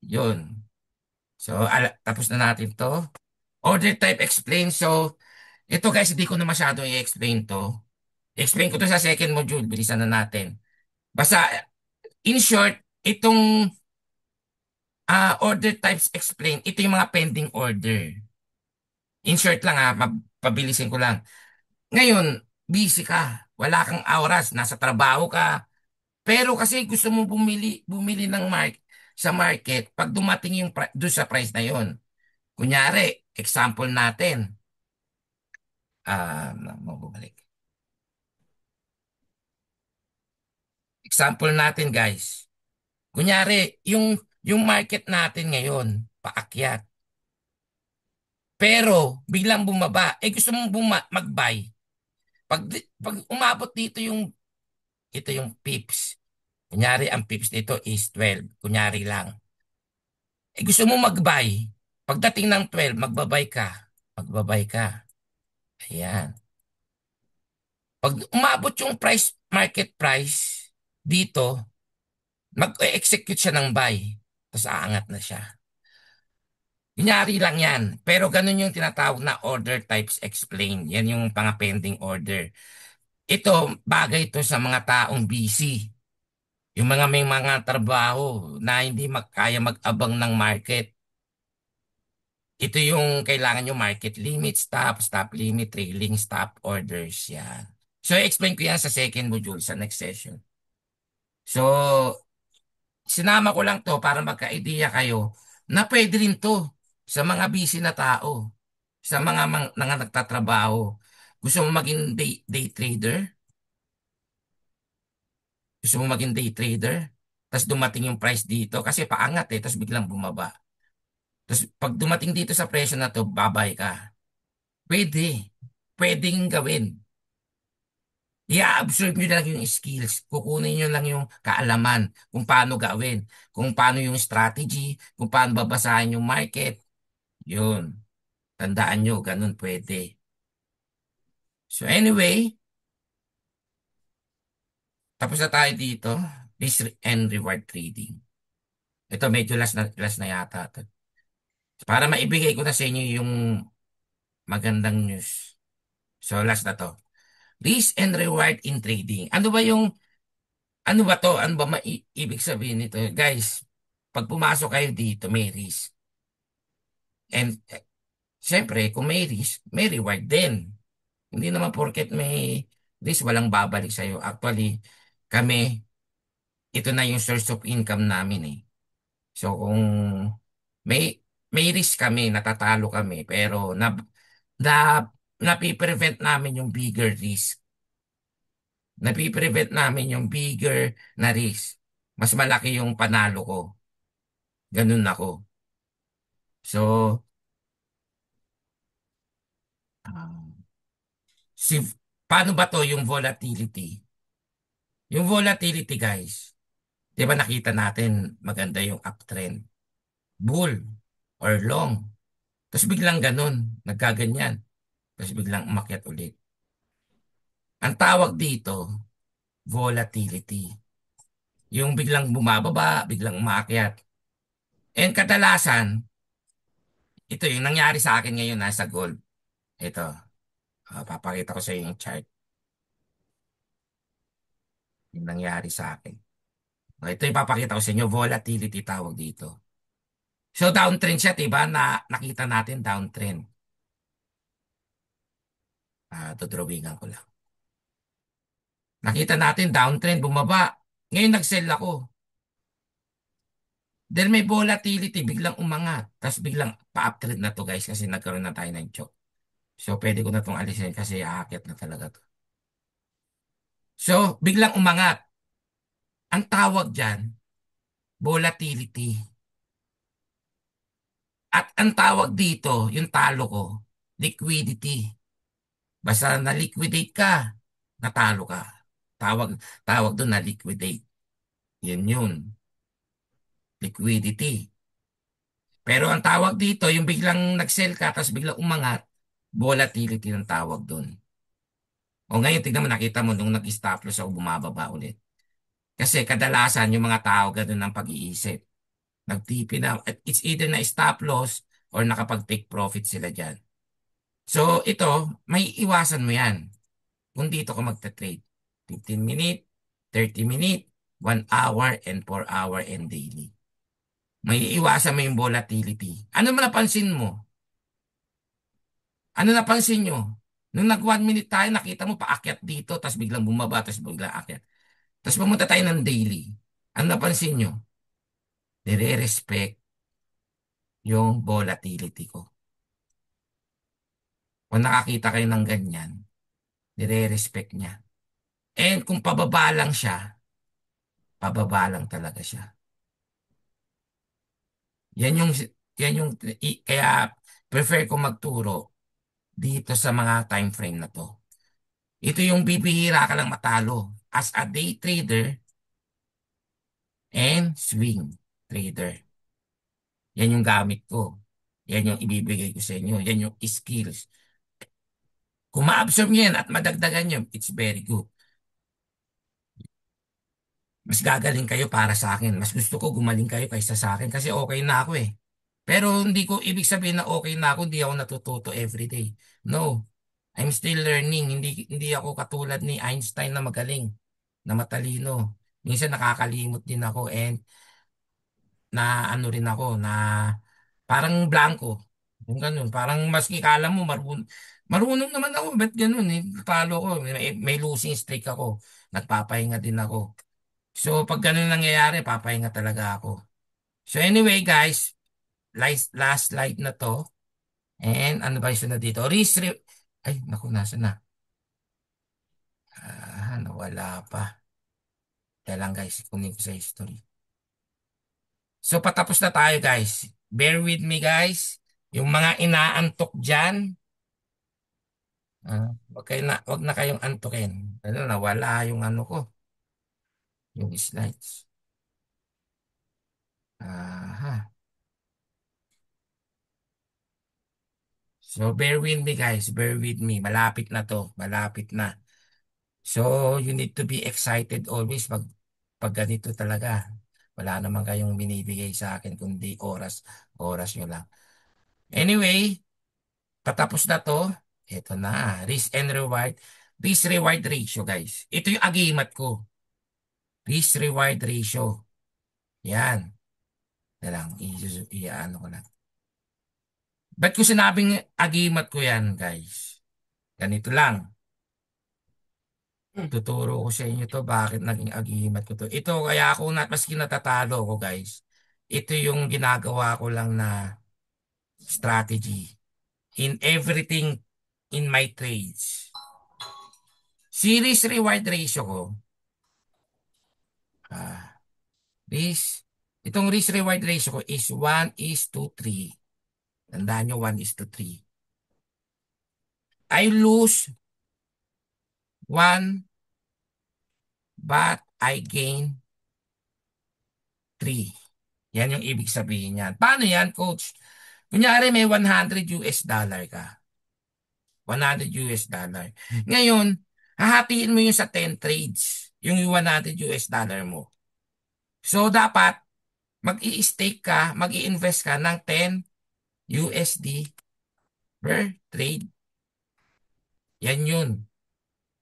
Yun. So, tapos na natin to. Order type explain. So, ito guys, hindi ko na masyado i-explain to. Explain ko to sa second module. Bilisan na natin. Basta, in short, itong order types explain, ito yung mga pending order. In short lang pabilisin ko lang. Ngayon, busy ka. Wala kang oras, nasa trabaho ka. Pero kasi gusto mo bumili ng sa market, pag dumating yung doon sa price na yon. Kunyari, example natin. Mabubalik. Example natin, guys. Kunyari, yung market natin ngayon, paakyat. Pero, biglang bumaba. Eh, gusto mong mag-buy. Pag umabot dito ito yung pips. Kunyari, ang pips nito is 12. Kunyari lang. Eh, gusto mo mag-buy. Pagdating ng 12, magbabay ka. Magbabay ka. Ayan. Pag umabot yung market price, dito, mag-execute siya ng buy. Tapos aangat na siya. Kunyari lang yan. Pero ganun yung tinatawag na order types explain. Yan yung mga pending order. Ito, bagay ito sa mga taong busy. Yung mga may mga trabaho na hindi kaya mag-abang ng market. Ito yung kailangan yung market limit, stop limit, trailing stop orders. Yan. So, explain ko yan sa second module, sa next session. So, sinama ko lang to para magka-idea kayo na pwede rin to sa mga busy na tao, sa mga nagtatrabaho. Gusto mo maging day trader? Gusto mo maging day trader? Tapos dumating yung price dito kasi paangat tapos biglang bumaba. Tapos pag dumating dito sa presyo na to, babay ka. Pwede. Pwedeng gawin. I-absorb nyo lang yung skills. Kukunin nyo lang yung kaalaman kung paano gawin, kung paano yung strategy, kung paano babasahin yung market. Yun. Tandaan nyo, ganun pwede. So anyway, tapos na tayo dito. Risk and reward trading. Ito medyo last na yata. To. Para maibigay ko na sa inyo yung magandang news. So last na to. Risk and reward in trading. Ano ba to? Ano ba ibig sabihin nito? Guys, pag pumasok kayo dito, may risk. And syempre, kung may risk, may reward din. Hindi naman porket may risk, walang babalik sa'yo. Actually, kami, ito na yung source of income namin eh. So kung may risk kami, natatalo kami, pero na, napiprevent namin yung bigger risk. Napiprevent namin yung bigger na risk. Mas malaki yung panalo ko. Ganun ako. So, ah, si, paano ba to yung volatility? Yung volatility, guys, di ba nakita natin maganda yung uptrend, bull, or long. Tapos biglang ganun, nagkaganyan. Tapos biglang umakyat ulit. Ang tawag dito, volatility. Yung biglang bumababa, biglang umakyat. And kadalasan, ito yung nangyari sa akin ngayon nasa gold. Ito, papakita ko sa inyo yung chart. Yung nangyari sa akin. Ito yung papakita ko sa inyo, volatility tawag dito. So downtrend siya, diba? Nakita natin downtrend. Dodrawingan ko lang. Nakita natin downtrend, bumaba. Ngayon nag-sell ako. Then may volatility, biglang umangat. Tapos biglang pa-uptrend na to guys kasi nagkaroon na tayo ng choke. So pwede ko na itong alisin kasi aakyat na talaga to. So biglang umangat. Ang tawag dyan, volatility. At ang tawag dito, yung talo ko, liquidity. Basta na-liquidate ka, natalo ka. Tawag, tawag doon na liquidate. Yun yun. Liquidity. Pero ang tawag dito, yung biglang nag-sell ka, tapos biglang umangat, volatility ng tawag doon. O ngayon, tignan mo, nakita mo, nung nag-stop loss ako, bumababa ulit. Kasi kadalasan, yung mga tao, ganun ang pag-iisip. Nagtipi na, it's either na stop loss or nakapag-take profit sila dyan. So, ito, may iwasan mo yan. Kung dito ka magta-trade. 15 minute, 30 minute, 1 hour, and 4 hour, and daily. May iwasan mo yung volatility. Ano man napansin mo? Ano napansin nyo? Nung nag 1 minute tayo, nakita mo paakyat dito, tapos biglang bumaba, tapos biglang akyat. Tapos pumunta tayo ng daily. Ano napansin nyo? Nire-respect yung volatility ko. Kung nakakita kayo ng ganyan, nire-respect niya. And kung pababa lang siya, pababa lang talaga siya. Yan yung, kaya prefer ko magturo dito sa mga time frame na to. Ito yung bibihira ka lang matalo as a day trader and swing trader. Yan yung gamit ko. Yan yung ibibigay ko sa inyo. Yan yung skills. Kung ma-absorb nyo yan at madagdagan nyo, it's very good. Mas gagaling kayo para sa akin. Mas gusto ko gumaling kayo kaysa sa akin kasi okay na ako eh. Pero hindi ko ibig sabihin na okay na ako, hindi ako natututo everyday. No. I'm still learning. Hindi ako katulad ni Einstein na magaling, na matalino. Minsan nakakalimot din ako and na ano rin ako na parang blanco. Yung ganun, parang maski kala mo marunong naman ako, ba't ganun eh? Talo ko, may losing streak ako. Nagpapahinga din ako. So pag ganun nangyayari, papahinga talaga ako. So anyway guys, last slide na to. And ano ba yung sunod dito? Ay, naku, nasa na? Nawala pa. Kaya lang guys, kunin ko sa history. So patapos na tayo guys. Bear with me guys. Yung mga inaantok dyan, wag na kayong antukin. Ano, nawala yung ano ko, yung slides. Aha. So bear with me guys, bear with me. Malapit na to, malapit na. So you need to be excited always pag ganito talaga. Wala naman kayong binibigay sa akin kundi oras, oras nyo lang. Anyway, patapos na to. Ito na, risk and reward. Risk reward ratio guys. Ito yung agimat ko. Risk reward ratio. Yan. Na lang, i-ano ko lang. Ba't ko sinabing agimat ko yan, guys? Ganito lang. Tuturo ko sa inyo to bakit naging agimat ko to. Ito, kaya ako maski natatalo ko, guys. Ito yung ginagawa ko lang na strategy in everything in my trades. Series reward ratio ko. Ah, risk. Itong risk reward ratio ko is 1:3. Tandaan nyo, 1:3. I lose 1, but I gain 3. Yan yung ibig sabihin niyan. Paano yan, coach? Kunyari may $100 ka. $100. Ngayon, hahatiin mo yung sa 10 trades. Yung $100 mo. So, dapat mag-i-stake ka, mag-i-invest ka ng $10 per trade. Yan yun.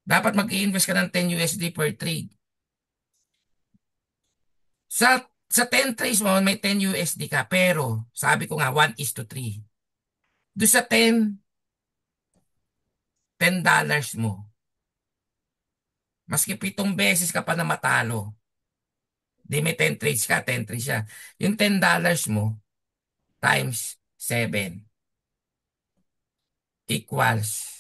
Dapat mag-i-invest ka ng $10 per trade. Sa 10 trades mo, may $10 ka. Pero, sabi ko nga, 1:3. Doon sa 10 $10 mo, maski 7 beses ka pa na matalo, di may 10 trades ka, 10 trades siya. Yung $10 mo times 7 equals,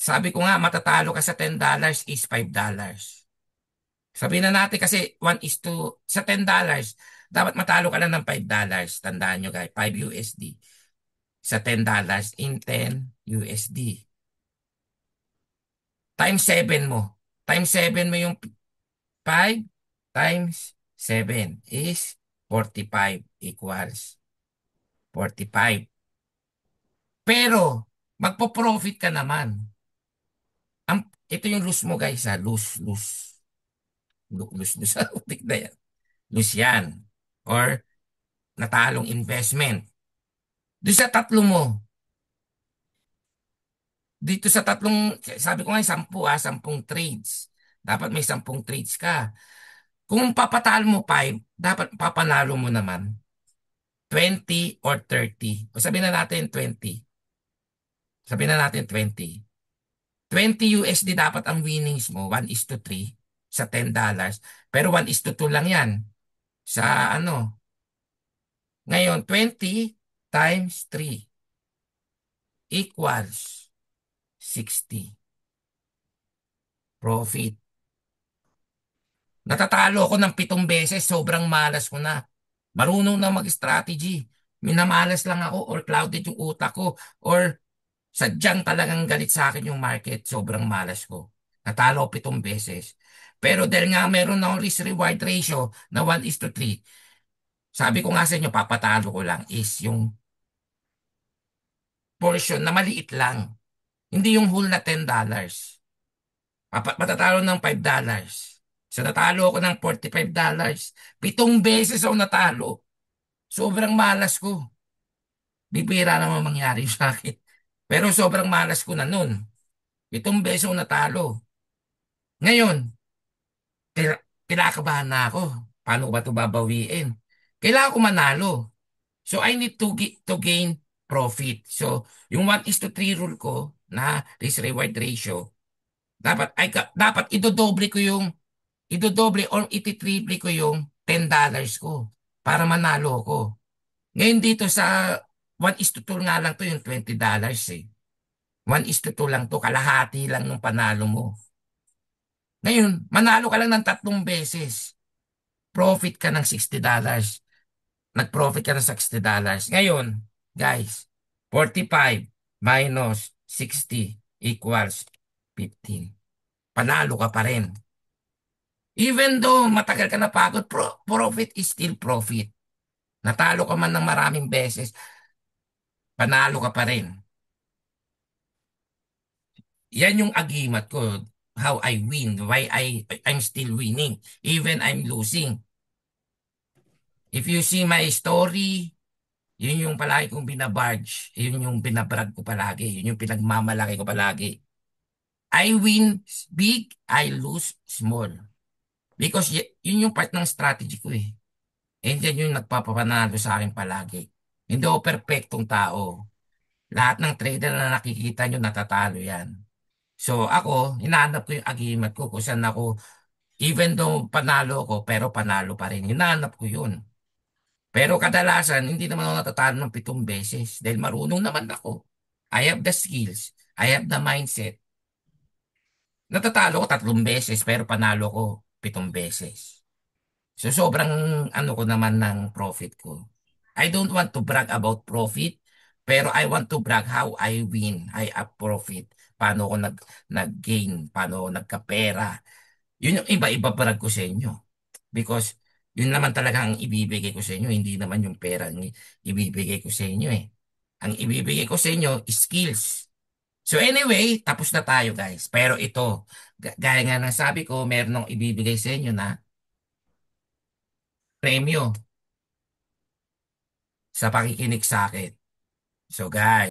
sabi ko nga, matatalo ka sa $10 is $5. Sabihin na natin kasi 1 is to, sa $10, dapat matalo ka lang ng $5. Tandaan nyo guys, 5 USD. Sa $10 in 10 USD. Times 7 mo. Times 7 mo yung 5 times 7 is 45 equals 45. Pero, magpo-profit ka naman. Ito yung lose mo guys ha. Lose, lose. Lose, lose. Tignan yan. Lose yan. Or natalong investment. Doon sa tatlo mo, dito sa tatlong, sabi ko nga, 10 trades. Dapat may 10 trades ka. Kung papatalo mo 5, dapat papanalo mo naman 20 or 30. O sabihin na natin 20. Sabihin na natin 20. 20 USD dapat ang winnings mo, 1 is to 3 sa $10. Pero 1 is to 2 lang yan. Sa ano? Ngayon, 20 times 3 equals 60. Profit. Natatalo ako ng 7 beses, sobrang malas ko na. Marunong na mag-strategy. Minamalas lang ako or clouded yung utak ko or sadyang talagang galit sa akin yung market. Sobrang malas ko. Natalo ako 7 beses. Pero dahil nga meron akong risk-reward ratio na 1 is to 3, sabi ko nga sa inyo, papatalo ko lang is yung portion na maliit lang. Hindi yung whole na $10. Matatalo ng $5. So natalo ako ng $45. 7 beses ako natalo. Sobrang malas ko. Bibira naman mangyari sa akin. Pero sobrang malas ko na nun. 7 beses ako natalo. Ngayon, kinakabahan na ako. Paano ko ba ito babawiin? Kailangan ko manalo. So I need to gain profit. So yung 1 is to 3 rule ko na risk reward ratio, dapat idodoble or ititriple ko yung $10 ko para manalo ko. Ngayon dito sa 1 is to 2 nga lang to yung $20 eh. 1 is to 2 lang to, kalahati lang ng panalo mo. Ngayon, manalo ka lang ng 3 beses. Profit ka ng $60. Nag-profit ka ng $60. Ngayon, guys, 45 minus 60 equals 15. Panalo ka pa rin. Even though matagal ka na pagod, profit is still profit. Natalo ka man ng maraming beses, panalo ka pa rin. Yan yung agimat ko. How I win, why I'm still winning, even I'm losing. If you see my story, yun yung palagi kong binabarge, yun yung binabrag ko palagi, yun yung pinagmamalaki ko palagi. I win big, I lose small. Because yun yung part ng strategy ko eh. And yan yung nagpapapanalo sa akin palagi. Hindi ako perfectong tao. Lahat ng trader na nakikita nyo, natatalo yan. So ako, hinahanap ko yung agimat ko kung saan ako, even though panalo ko, pero panalo pa rin. Hinahanap ko yun. Pero kadalasan, hindi naman ako natatalo ng 7 beses dahil marunong naman ako. I have the skills. I have the mindset. Natatalo ko 3 beses pero panalo ko 7 beses. So sobrang ano ko naman ng profit ko. I don't want to brag about profit, pero I want to brag how I win. I have profit. Paano ko nag-gain, paano ko nagkapera. Yun yung iba-iba brag ko sa inyo. Because yun naman talaga ang ibibigay ko sa inyo, hindi naman yung pera ang ibibigay ko sa inyo eh. Ang ibibigay ko sa inyo is skills. So anyway, tapos na tayo guys. Pero ito, gaya nga ng sabi ko, meron akong ibibigay sa inyo na premyo sa pakikinig sa akin. So guys,